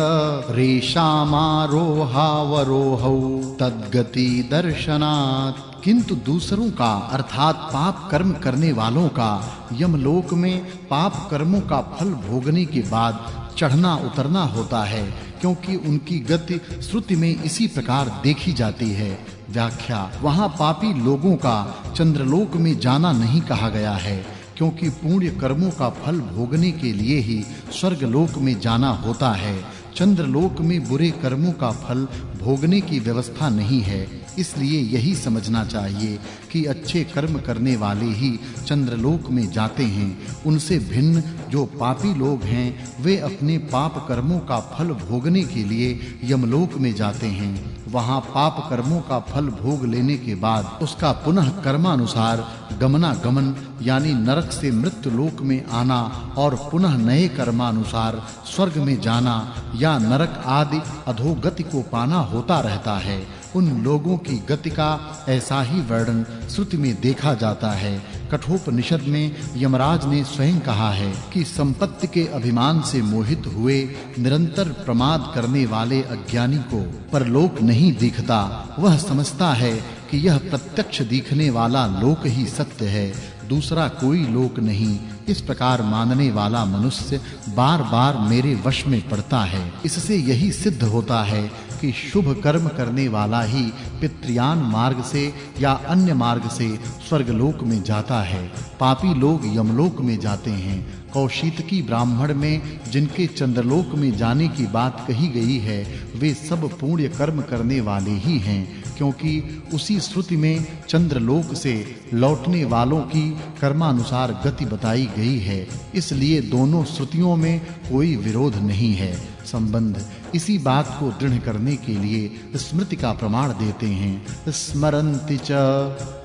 रेषामारोहावरोहौ तद्गति दर्शनात्, किंतु दूसरों का अर्थात पाप कर्म करने वालों का यमलोक में पाप कर्मों का फल भोगने के बाद चढ़ना उतरना होता है, क्योंकि उनकी गति श्रुति में इसी प्रकार देखी जाती है। व्याख्या। वहाँ पापी लोगों का चंद्रलोक में जाना नहीं कहा गया है, क्योंकि पुण्य कर्मों का फल भोगने के लिए ही स्वर्गलोक में जाना होता है। चंद्रलोक में बुरे कर्मों का फल भोगने की व्यवस्था नहीं है। इसलिए यही समझना चाहिए कि अच्छे कर्म करने वाले ही चंद्रलोक में जाते हैं। उनसे भिन्न जो पापी लोग हैं वे अपने पाप कर्मों का फल भोगने के लिए यमलोक में जाते हैं। वहाँ पाप कर्मों का फल भोग लेने के बाद उसका पुनः कर्मानुसार गमनागमन यानी नरक से मृत्यु लोक में आना और पुनः नए कर्मानुसार स्वर्ग में जाना या नरक आदि अधोगति को पाना होता रहता है। उन लोगों की गति का ऐसा ही वर्णन श्रुति में देखा जाता है। कठोपनिषद में यमराज ने स्वयं कहा है कि संपत्ति के अभिमान से मोहित हुए निरंतर प्रमाद करने वाले अज्ञानी को परलोक नहीं दिखता। वह समझता है कि यह प्रत्यक्ष दिखने वाला लोक ही सत्य है, दूसरा कोई लोक नहीं। इस प्रकार मानने वाला मनुष्य बार-बार मेरे वश में पड़ता है। इससे यही सिद्ध होता है कि शुभ कर्म करने वाला ही पितृयान मार्ग से या अन्य मार्ग से स्वर्गलोक में जाता है। पापी लोग यमलोक में जाते हैं। कौशितकी ब्राह्मण में जिनके चंद्रलोक में जाने की बात कही गई है वे सब पुण्य कर्म करने वाले ही हैं, क्योंकि उसी श्रुति में चंद्रलोक से लौटने वालों की कर्मानुसार गति बताई गई है। इसलिए दोनों श्रुतियों में कोई विरोध नहीं है। संबंध। इसी बात को दृढ़ करने के लिए स्मृति का प्रमाण देते हैं। स्मरन्ति च,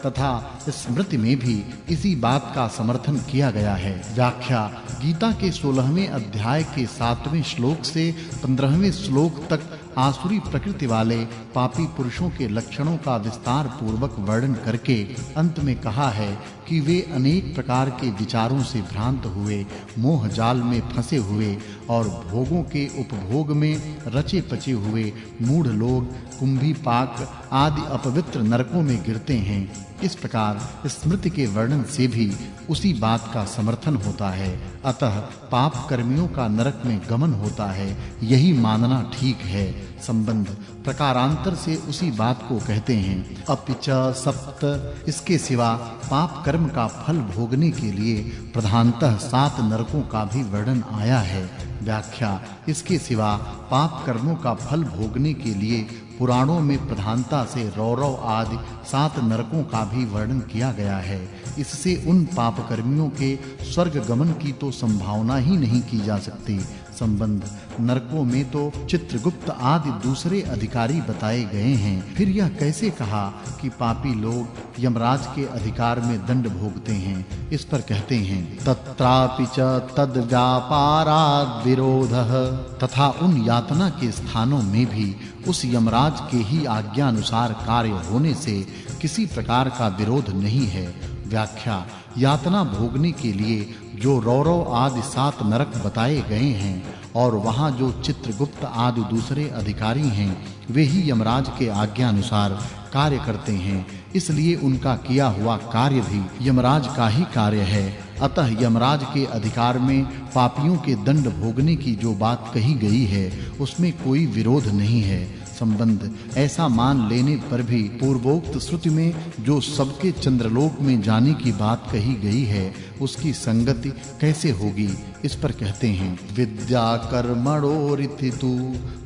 तथा स्मृति में भी इसी बात का समर्थन किया गया है। व्याख्या। गीता के 16वें अध्याय के 7वें श्लोक से 15वें श्लोक तक आसुरी प्रकृति वाले पापी पुरुषों के लक्षणों का विस्तार पूर्वक वर्णन करके अंत में कहा है कि वे अनेक प्रकार के विचारों से भ्रांत हुए, मोह जाल में फंसे हुए और भोगों के उपभोग में रचे पचे हुए मूढ़ लोग कुंभीपाक आदि अपवित्र नरकों में गिरते हैं। इस प्रकार स्मृति के वर्णन से भी उसी बात का समर्थन होता है। अतः पाप कर्मियों का नरक में गमन होता है, यही मानना ठीक है। संबंध। प्रकारांतर से उसी बात को कहते हैं। अपिच सप्त, इसके सिवा पाप कर्म का फल भोगने के लिए प्रधानतः 7 नरकों का भी वर्णन आया है। व्याख्या। इसके सिवा पाप कर्मों का फल भोगने के लिए पुराणों में प्रधानता से रौरव आदि 7 नरकों का भी वर्णन किया गया है। इससे उन पाप कर्मियों के स्वर्ग गमन की तो संभावना ही नहीं की जा सकती। संबंध नरकों में तो चित्रगुप्त आदि दूसरे अधिकारी बताए गए हैं। फिर यह कैसे कहा कि पापी लोग यमराज के अधिकार में दंड भोगते हैं? इस पर कहते हैं तत्रापि च तद व्यापाराद् विरोधः, तथा उन यातना के स्थानों में भी उस यमराज के ही आज्ञा अनुसार कार्य होने से किसी प्रकार का विरोध नहीं है। व्याख्या यातना भोगने के लिए जो रौरव आदि 7 नरक बताए गए हैं और वहां जो चित्रगुप्त आदि दूसरे अधिकारी हैं वे ही यमराज के आज्ञा अनुसार कार्य करते हैं, इसलिए उनका किया हुआ कार्य भी यमराज का ही कार्य है। अतः यमराज के अधिकार में पापियों के दंड भोगने की जो बात कही गई है उसमें कोई विरोध नहीं है। संबंध ऐसा मान लेने पर भी पूर्वोक्त श्रुति में जो सबके चंद्रलोक में जाने की बात कही गई है उसकी संगति कैसे होगी? इस पर कहते हैं विद्या कर्मणोरितितु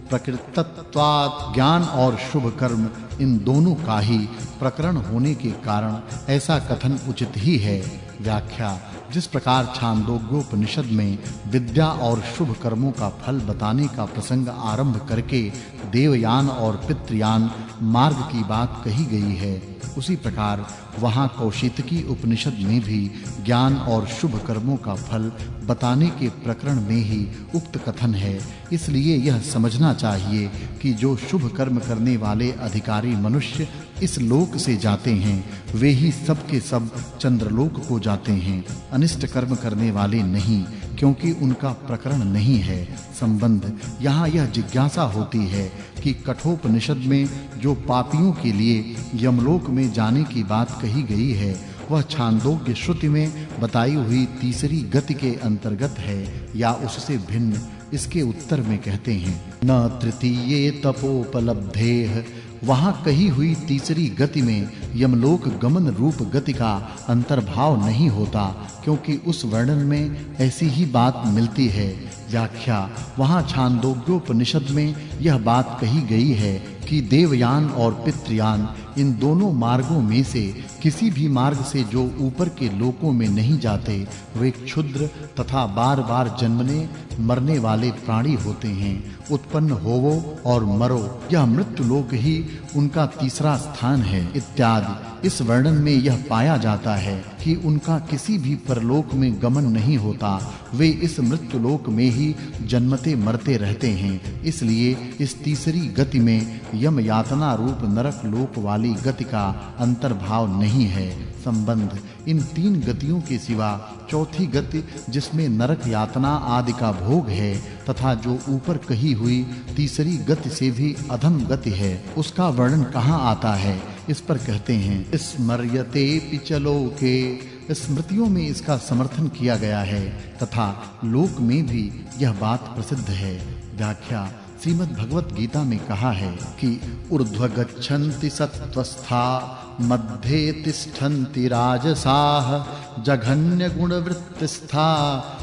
प्रकृतत्वात्, ज्ञान और शुभ कर्म इन दोनों का ही प्रकरण होने के कारण ऐसा कथन उचित ही है। व्याख्या जिस प्रकार छांदोग्योपनिषद में विद्या और शुभ कर्मों का फल बताने का प्रसंग आरंभ करके देवयान और पितृयान मार्ग की बात कही गई है, उसी प्रकार वहां कौशितकी उपनिषद में भी ज्ञान और शुभ कर्मों का फल बताने के प्रकरण में ही उक्त कथन है। इसलिए यह समझना चाहिए कि जो शुभ कर्म करने वाले अधिकारी मनुष्य इस लोक से जाते हैं वे ही सब के सब चंद्रलोक को जाते हैं, अनिष्ट कर्म करने वाले नहीं, क्योंकि उनका प्रकरण नहीं है। संबंध यहाँ यह जिज्ञासा होती है कि कठोपनिषद में जो पापियों के लिए यमलोक में जाने की बात कही गई है वह छांदोग्य श्रुति में बताई हुई तीसरी गति के अंतर्गत है या उससे भिन्न? इसके उत्तर में कहते हैं न तृतीये तपोपलब्धेः, वहां कही हुई तीसरी गति में यमलोक गमन रूप गति का अंतर्भाव नहीं होता, क्योंकि उस वर्णन में ऐसी ही बात मिलती है। व्याख्या वहां छांदोग्योपनिषद में यह बात कही गई है कि देवयान और पितृयान इन दोनों मार्गों में से किसी भी मार्ग से जो ऊपर के लोकों में नहीं जाते वे क्षुद्र तथा बार-बार जन्मने मरने वाले प्राणी होते हैं। उत्पन्न होवो और मरो, यह मृत्यु लोक ही उनका तीसरा स्थान है इत्यादि। इस वर्णन में यह पाया जाता है कि उनका किसी भी परलोक में गमन नहीं होता, वे इस मृत्यु लोक में ही जन्मते मरते रहते हैं। इसलिए इस तीसरी गति में यम यातना रूप नरक लोक वाली गति का अंतर्भाव नहीं है। संबंध इन 3 गतियों के सिवा चौथी गति जिसमें नरक यातना आदि का भोग है तथा जो ऊपर कही हुई तीसरी गति से भी अधम गति है उसका वर्णन कहाँ आता है? इस पर कहते हैं स्मर्यते पिचलोके, स्मृतियों में इसका समर्थन किया गया है तथा लोक में भी यह बात प्रसिद्ध है। व्याख्या श्रीमद् भगवत गीता में कहा है कि ऊर्ध्व गच्छन्ति सत्वस्था मध्ये तिष्ठन्ति राजसाः जघन्य गुणवृत्तिस्था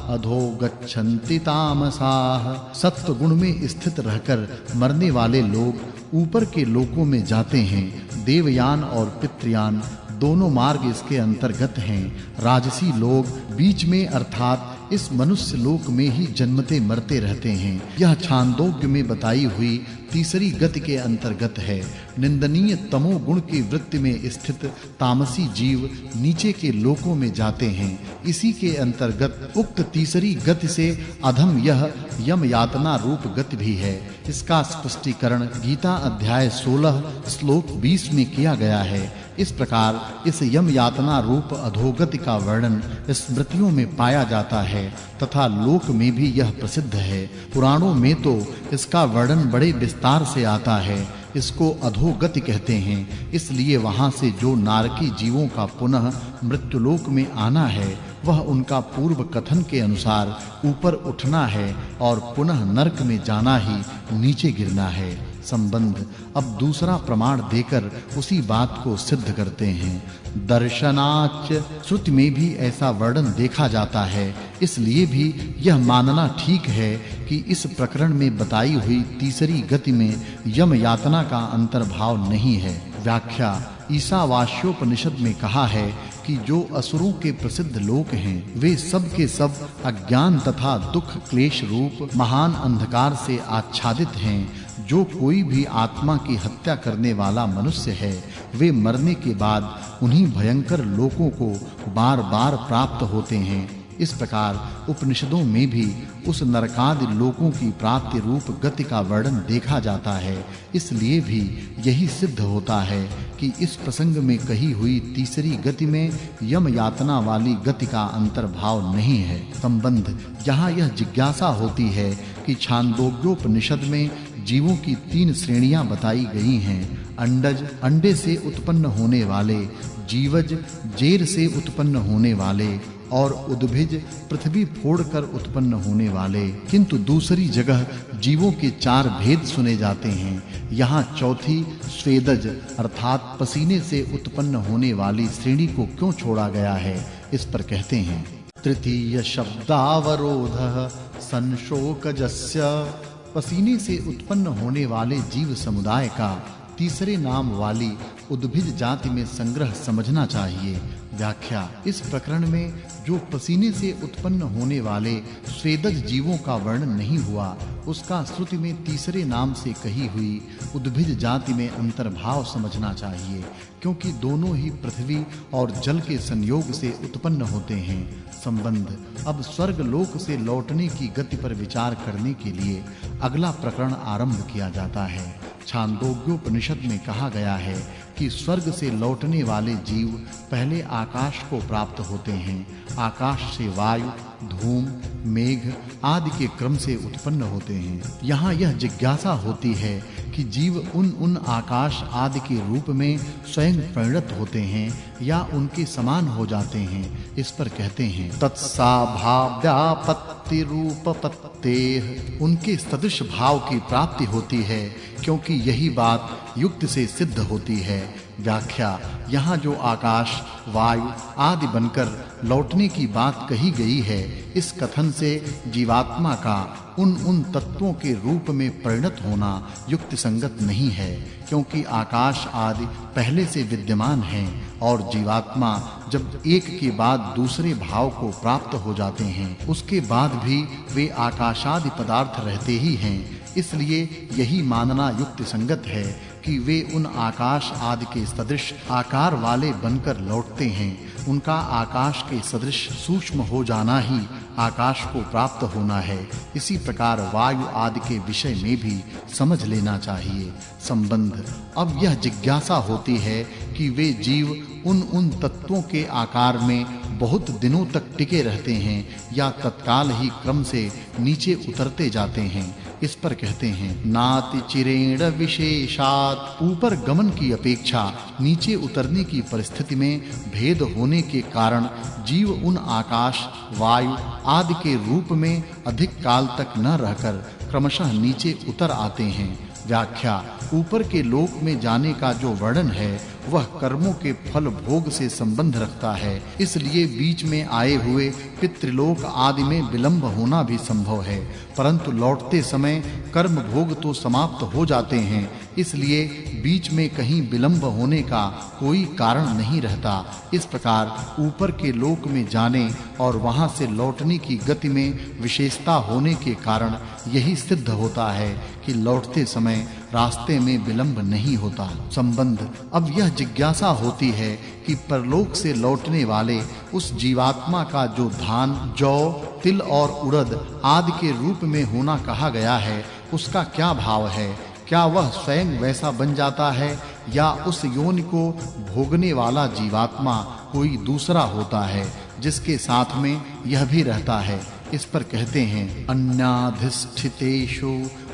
अधो गच्छन्ति तामसाः। सत्व गुण में स्थित रहकर मरने वाले लोग ऊपर के लोकों में जाते हैं। देवयान और पितृयान दोनों मार्ग इसके अंतर्गत हैं। राजसी लोग बीच में अर्थात इस मनुष्य लोक में ही जन्मते मरते रहते हैं। यह छांदोग्य में बताई हुई तीसरी गति के अंतर्गत है। निंदनीय तमो गुण की वृत्ति में स्थित तामसी जीव नीचे के लोकों में जाते हैं। इसी के अंतर्गत उक्त तीसरी गति से अधम यह यम यातना रूप गति भी है। इसका स्पष्टीकरण गीता अध्याय 16 श्लोक 20 में किया गया है। इस प्रकार इस यम यातना रूप अधोगति का वर्णन स्मृतियों में पाया जाता है तथा लोक में भी यह प्रसिद्ध है। पुराणों में तो इसका वर्णन बड़े विस्तार से आता है। इसको अधोगति कहते हैं। इसलिए वहां से जो नारकी जीवों का पुनः मृत्युलोक में आना है वह उनका पूर्व कथन के अनुसार ऊपर उठना है और पुनः नरक में जाना ही नीचे गिरना है। संबंध अब दूसरा प्रमाण देकर उसी बात को सिद्ध करते हैं। दर्शनाच श्रुति में भी ऐसा वर्णन देखा जाता है। इसलिए भी यह मानना ठीक है कि इस प्रकरण में बताई हुई तीसरी गति में यम यातना का अंतर्भाव नहीं है। व्याख्या ईशावास्योपनिषद में कहा है कि जो असुरों के प्रसिद्ध लोक हैं वे सब के सब अज्ञान तथा दुख क्लेश रूप महान अंधकार से आच्छादित हैं। जो कोई भी आत्मा की हत्या करने वाला मनुष्य है वे मरने के बाद उन्हीं भयंकर लोकों को बार-बार प्राप्त होते हैं। इस प्रकार उपनिषदों में भी उस नरकादि लोकों की प्राप्ति रूप गति का वर्णन देखा जाता है। इसलिए भी यही सिद्ध होता है कि इस प्रसंग में कही हुई तीसरी गति में यम यातना वाली गति का अंतर्भाव नहीं है। संबंध यहाँ यह जिज्ञासा होती है कि छांदोग्योपनिषद में जीवों की 3 श्रेणियां बताई गई हैं। अंडज अंडे से उत्पन्न होने वाले, जीवज जेर से उत्पन्न होने वाले और उद्भिज पृथ्वी फोड़कर उत्पन्न होने वाले। किंतु दूसरी जगह जीवों के 4 भेद सुने जाते हैं। यहाँ चौथी स्वेदज अर्थात पसीने से उत्पन्न होने वाली श्रेणी को क्यों छोड़ा गया है, इस पर कहते हैं तृतीय शब्दावरोधः संशोकजस्य। पसीने से उत्पन्न होने वाले जीव समुदाय का तीसरे नाम वाली उद्भिज जाति में संग्रह समझना चाहिए। व्याख्या इस प्रकरण में जो पसीने से उत्पन्न होने वाले स्वेदज जीवों का वर्णन नहीं हुआ उसका श्रुति में तीसरे नाम से कही हुई उद्भिज जाति में अंतर्भाव समझना चाहिए, क्योंकि दोनों ही पृथ्वी और जल के संयोग से उत्पन्न होते हैं। संबंध अब स्वर्ग लोक से लौटने की गति पर विचार करने के लिए अगला प्रकरण आरंभ किया जाता है। छांदोग्योपनिषद में कहा गया है कि स्वर्ग से लौटने वाले जीव पहले आकाश को प्राप्त होते हैं। आकाश से वायु, धूम, मेघ आदि के क्रम से उत्पन्न होते हैं। यहाँ यह जिज्ञासा होती है कि जीव उन आकाश आदि के रूप में स्वयं परिणत होते हैं या उनके समान हो जाते हैं। इस पर कहते हैं तत्साभाव्यापत्ति रूपपत्तेः। उनके सदृश भाव की प्राप्ति होती है क्योंकि यही बात युक्त से सिद्ध होती है। व्याख्या यहाँ जो आकाश, वायु आदि बनकर लौटने की बात कही गई है, इस कथन से जीवात्मा का उन तत्वों के रूप में परिणत होना युक्ति संगत नहीं है, क्योंकि आकाश आदि पहले से विद्यमान हैं और जीवात्मा जब एक के बाद दूसरे भाव को प्राप्त हो जाते हैं उसके बाद भी वे आकाशादि पदार्थ रहते ही हैं। इसलिए यही मानना युक्ति संगत है कि वे उन आकाश आदि के सदृश आकार वाले बनकर लौटते हैं। उनका आकाश के सदृश सूक्ष्म हो जाना ही आकाश को प्राप्त होना है। इसी प्रकार वायु आदि के विषय में भी समझ लेना चाहिए। संबंध अब यह जिज्ञासा होती है कि वे जीव उन तत्वों के आकार में बहुत दिनों तक टिके रहते हैं या तत्काल ही क्रम से नीचे उतरते जाते हैं। इस पर कहते हैं नाति चिरेण विशेषात। ऊपर गमन की अपेक्षा नीचे उतरने की परिस्थिति में भेद होने के कारण जीव उन आकाश, वायु आदि के रूप में अधिक काल तक न रहकर क्रमशः नीचे उतर आते हैं। व्याख्या ऊपर के लोक में जाने का जो वर्णन है वह कर्मों के फल भोग से संबंध रखता है। इसलिए बीच में आए हुए पितृलोक आदि में विलंब होना भी संभव है, परंतु लौटते समय कर्म भोग तो समाप्त हो जाते हैं। इसलिए बीच में कहीं विलंब होने का कोई कारण नहीं रहता। इस प्रकार ऊपर के लोक में जाने और वहां से लौटने की गति में विशेषता होने के कारण यही सिद्ध होता है कि लौटते समय रास्ते में विलंब नहीं होता। संबंध अब यह जिज्ञासा होती है कि परलोक से लौटने वाले उस जीवात्मा का जो धान, जौ, तिल और उड़द आदि के रूप में होना कहा गया है उसका क्या भाव है? क्या वह स्वयं वैसा बन जाता है या उस योनि को भोगने वाला जीवात्मा कोई दूसरा होता है जिसके साथ में यह भी रहता है? इस पर कहते हैं अन्याधिष्ठितेषु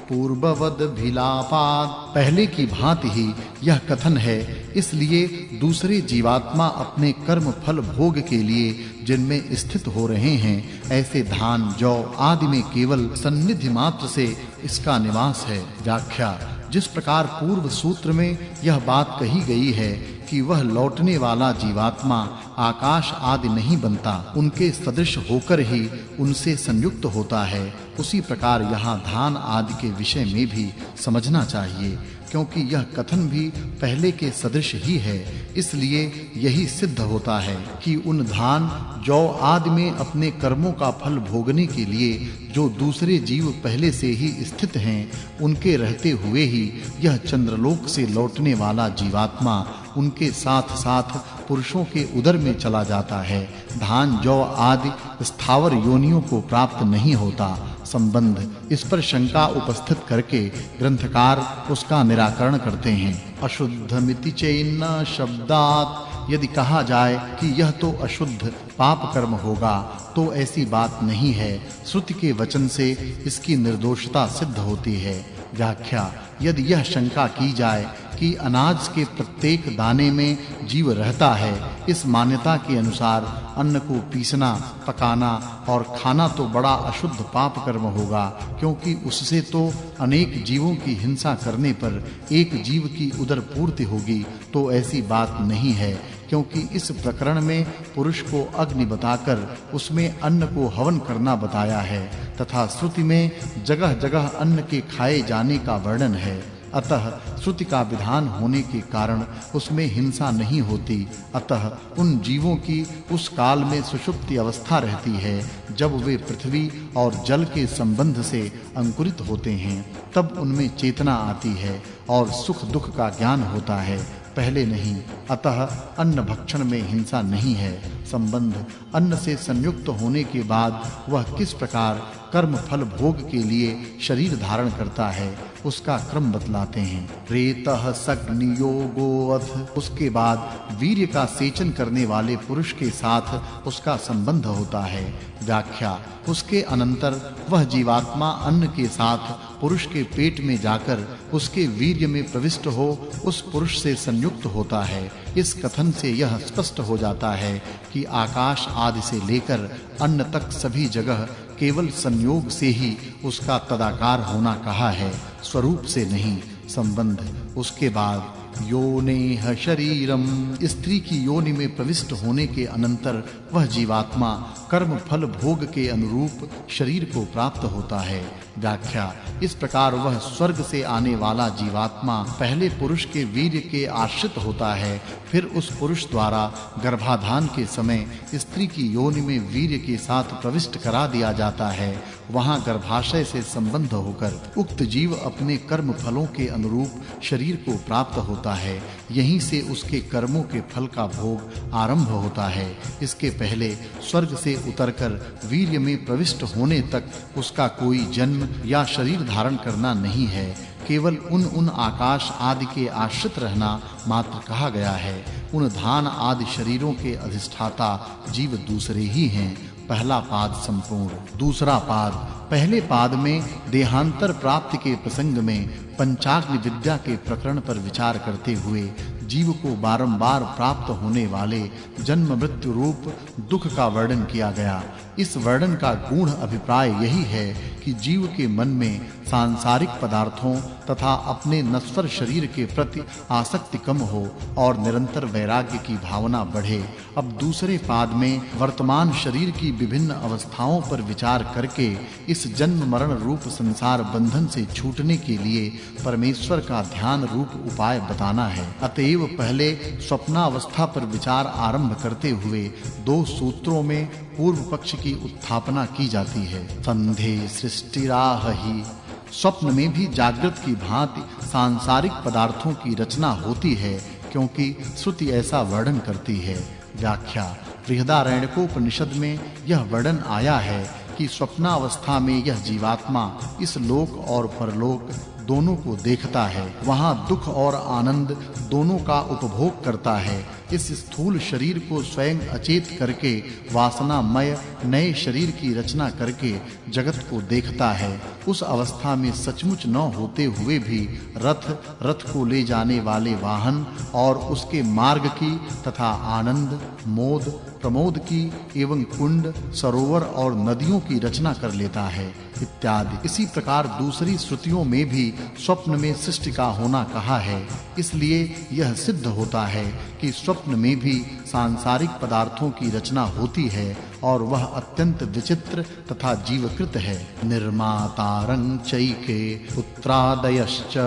पूर्ववद भिलापाद। पहले की भांति ही यह कथन है, इसलिए दूसरे जीवात्मा अपने कर्म फल भोग के लिए जिनमें स्थित हो रहे हैं ऐसे धान, जौ आदि में केवल सन्निधि मात्र से इसका निवास है। व्याख्या जिस प्रकार पूर्व सूत्र में यह बात कही गई है कि वह लौटने वाला जीवात्मा आकाश आदि नहीं बनता, उनके सदृश होकर ही उनसे संयुक्त होता है। उसी प्रकार यहाँ धान आदि के विषय में भी समझना चाहिए, क्योंकि यह कथन भी पहले के सदृश ही है। इसलिए यही सिद्ध होता है कि उन धान, जौ आदि में अपने कर्मों का फल भोगने के लिए जो दूसरे जीव पहले से ही स्थित हैं, उनके रहते हुए ही यह चंद्रलोक से लौटने वाला जीवात्मा उनके साथ-साथ पुरुषों के उदर में चला जाता है। धान, जौ आदि स्थावर योनियों को प्राप्त नहीं होता। संबंध इस पर शंका उपस्थित करके ग्रंथकार उसका निराकरण करते हैं। अशुद्धमिति चैन शब्दात्, यदि कहा जाए कि यह तो अशुद्ध पाप कर्म होगा, तो ऐसी बात नहीं है। श्रुति के वचन से इसकी निर्दोषता सिद्ध होती है। व्याख्या: यदि यह शंका की जाए कि अनाज के प्रत्येक दाने में जीव रहता है, इस मान्यता के अनुसार अन्न को पीसना, पकाना और खाना तो बड़ा अशुद्ध पाप कर्म होगा, क्योंकि उससे तो अनेक जीवों की हिंसा करने पर एक जीव की उदर पूर्ति होगी। तो ऐसी बात नहीं है, क्योंकि इस प्रकरण में पुरुष को अग्नि बताकर उसमें अन्न को हवन करना बताया है, तथा श्रुति में जगह-जगह अन्न के खाए जाने का वर्णन है। अतः श्रुति का विधान होने के कारण उसमें हिंसा नहीं होती। अतः उन जीवों की उस काल में सुषुप्ति अवस्था रहती है, जब वे पृथ्वी और जल के संबंध से अंकुरित होते हैं। तब उनमें चेतना आती है और सुख दुख का ज्ञान होता है, पहले नहीं। अतः अन्न भक्षण में हिंसा नहीं है। संबंध अन्न से संयुक्त होने के बाद वह किस प्रकार कर्म फल भोग के लिए शरीर धारण करता है, उसका क्रम बतलाते हैं। रेतः सग्नियोगोऽथ, उसके बाद वीर्य का सेचन करने वाले पुरुष के साथ उसका संबंध होता है। व्याख्या: उसके अनंतर वह जीवात्मा अन्न के साथ पुरुष के पेट में जाकर उसके वीर्य में प्रविष्ट हो उस पुरुष से संयुक्त होता है। इस कथन से यह स्पष्ट हो जाता है कि आकाश आदि से लेकर अन्न तक सभी जगह केवल संयोग से ही उसका तदाकार होना कहा है, स्वरूप से नहीं। संबंध उसके बाद योनेह शरीरम, स्त्री की योनि में प्रविष्ट होने के अनंतर वह जीवात्मा कर्म फल भोग के अनुरूप शरीर को प्राप्त होता है। व्याख्या: इस प्रकार वह स्वर्ग से आने वाला जीवात्मा पहले पुरुष के वीर्य के आश्रित होता है, फिर उस पुरुष द्वारा गर्भाधान के समय स्त्री की योनि में वीर्य के साथ प्रविष्ट करा दिया जाता है। वहां गर्भाशय से संबंध होकर उक्त जीव अपने कर्म फलों के अनुरूप शरीर को प्राप्त होता है। यहीं से उसके कर्मों के फल का भोग आरंभ होता है। इसके पहले स्वर्ग से उतरकर वीर्य में प्रविष्ट होने तक उसका कोई जन्म या शरीर धारण करना नहीं है। केवल उन आकाश आदि के आश्रित रहना मात्र कहा गया है। उन धान आदि शरीरों के अधिष्ठाता जीव दूसरे ही हैं। पहला पाद संपूर्ण। दूसरा पाद। पहले पाद में देहांतर प्राप्ति के प्रसंग में पंचाग्नि विद्या के प्रकरण पर विचार करते हुए जीव को बारंबार प्राप्त होने वाले जन्म मृत्यु रूप दुख का वर्णन किया गया। इस वर्णन का गूढ़ अभिप्राय यही है कि जीव के मन में सांसारिक पदार्थों तथा अपने नश्वर शरीर के प्रति आसक्ति कम हो और निरंतर वैराग्य की भावना बढ़े। अब दूसरे पाद में वर्तमान शरीर की विभिन्न अवस्थाओं पर विचार करके इस जन्म मरण रूप संसार बंधन से छूटने के लिए परमेश्वर का ध्यान रूप उपाय बताना है। अतएव पहले स्वप्नावस्था पर विचार आरंभ करते हुए दो सूत्रों में पूर्व पक्ष की उत्थापना की जाती है। संधे सृष्टिराहि, स्वप्न में भी जागृत की भांति सांसारिक पदार्थों की रचना होती है, क्योंकि श्रुति ऐसा वर्णन करती है। व्याख्या: बृहदारण्यकोपनिषद में यह वर्णन आया है कि स्वप्नावस्था में यह जीवात्मा इस लोक और परलोक दोनों को देखता है, वहां दुख और आनंद दोनों का उपभोग करता है। इस स्थूल शरीर को स्वयं अचेत करके वासनामय नए शरीर की रचना करके जगत को देखता है। उस अवस्था में सचमुच न होते हुए भी रथ को ले जाने वाले वाहन और उसके मार्ग की तथा आनंद, मोद, प्रमोद की एवं कुंड, सरोवर और नदियों की रचना कर लेता है। इत्यादि। इसी प्रकार दूसरी श्रुतियों में भी स्वप्न में सृष्टि का होना कहा है। इसलिए यह सिद्ध होता है कि स्वप्न में भी सांसारिक पदार्थों की रचना होती है और वह अत्यंत विचित्र तथा जीवकृत है। निर्मातारं चैके पुत्रादयश्च,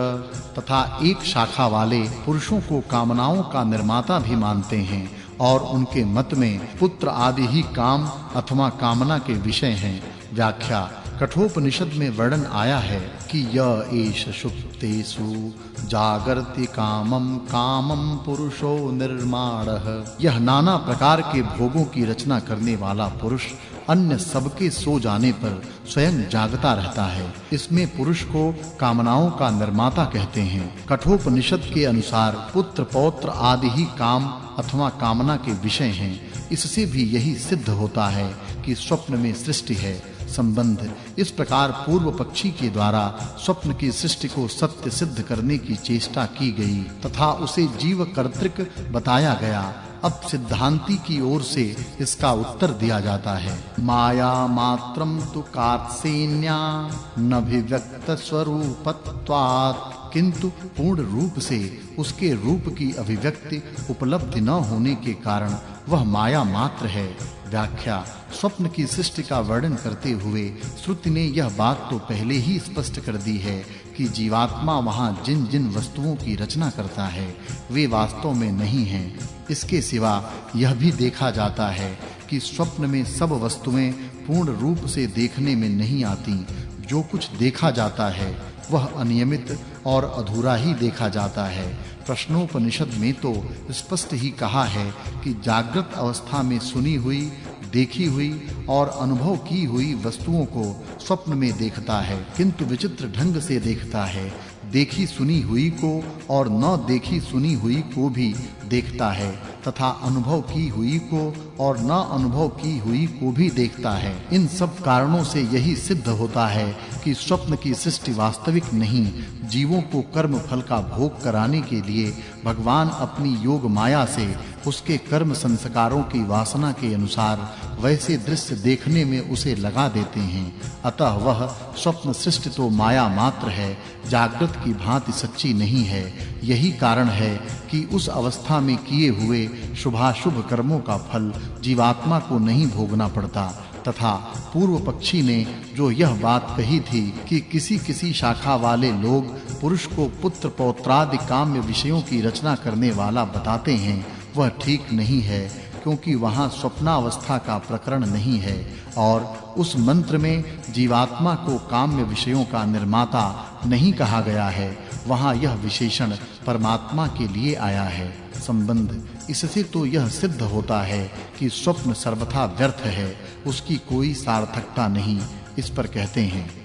तथा एक शाखा वाले पुरुषों को कामनाओं का निर्माता भी मानते हैं और उनके मत में पुत्र आदि ही काम अथवा कामना के विषय हैं। व्याख्या। कठोपनिषद में वर्णन आया है कि य एष सुप्तेषु जागर्ति कामं कामं पुरुषो निर्माणः। यह नाना प्रकार के भोगों की रचना करने वाला पुरुष अन्य सबके सो जाने पर स्वयं जागता रहता है। इसमें पुरुष को कामनाओं का निर्माता कहते हैं। कठोपनिषद के अनुसार पुत्र पौत्र आदि ही काम अथवा कामना के विषय हैं। इससे भी यही सिद्ध होता है कि स्वप्न में सृष्टि है। संबंध। इस प्रकार पूर्व पक्षी के द्वारा स्वप्न की सृष्टि को सत्य सिद्ध करने की चेष्टा की गई तथा उसे जीव कर्तृक बताया गया। अब सिद्धांती की ओर से इसका उत्तर दिया जाता है। माया मात्रम तु कार्त्स्येन्या नभिव्यक्त स्वरूपत्वात्, किंतु पूर्ण रूप से उसके रूप की अभिव्यक्ति उपलब्धि न होने के कारण वह माया मात्र है। व्याख्या। स्वप्न की सृष्टि का वर्णन करते हुए श्रुति ने यह बात तो पहले ही स्पष्ट कर दी है कि जीवात्मा वहां जिन-जिन वस्तुओं की रचना करता है वे वास्तव में नहीं हैं। इसके सिवा यह भी देखा जाता है कि स्वप्न में सब वस्तुएं पूर्ण रूप से देखने में नहीं आती। जो कुछ देखा जाता है वह अनियमित और अधूरा ही देखा जाता है। प्रश्नोपनिषद में तो स्पष्ट ही कहा है कि जागृत अवस्था में सुनी हुई, देखी हुई और अनुभव की हुई वस्तुओं को स्वप्न में देखता है, किंतु विचित्र ढंग से देखता है। देखी सुनी हुई को और न देखी सुनी हुई को भी देखता है तथा अनुभव की हुई को और न अनुभव की हुई को भी देखता है। इन सब कारणों से यही सिद्ध होता है कि स्वप्न की सृष्टि वास्तविक नहीं, जीवों को कर्म फल का भोग कराने के लिए भगवान अपनी योग माया से उसके कर्म संस्कारों की वासना के अनुसार वैसे दृश्य देखने में उसे लगा देते हैं। अतः वह स्वप्न सृष्टि तो माया मात्र है, जागृत की भांति सच्ची नहीं है। यही कारण है कि उस अवस्था में किए हुए शुभाशुभ कर्मों का फल जीवात्मा को नहीं भोगना पड़ता। तथा पूर्व पक्षी ने जो यह बात कही थी कि किसी शाखा वाले लोग पुरुष को पुत्र पौत्रादि काम्य विषयों की रचना करने वाला बताते हैं, वह ठीक नहीं है, क्योंकि वहां स्वप्नावस्था का प्रकरण नहीं है और उस मंत्र में जीवात्मा को काम्य विषयों का निर्माता नहीं कहा गया है। वहां यह विशेषण परमात्मा के लिए आया है। संबंध। इससे तो यह सिद्ध होता है कि स्वप्न सर्वथा व्यर्थ है, उसकी कोई सार्थकता नहीं। इस पर कहते हैं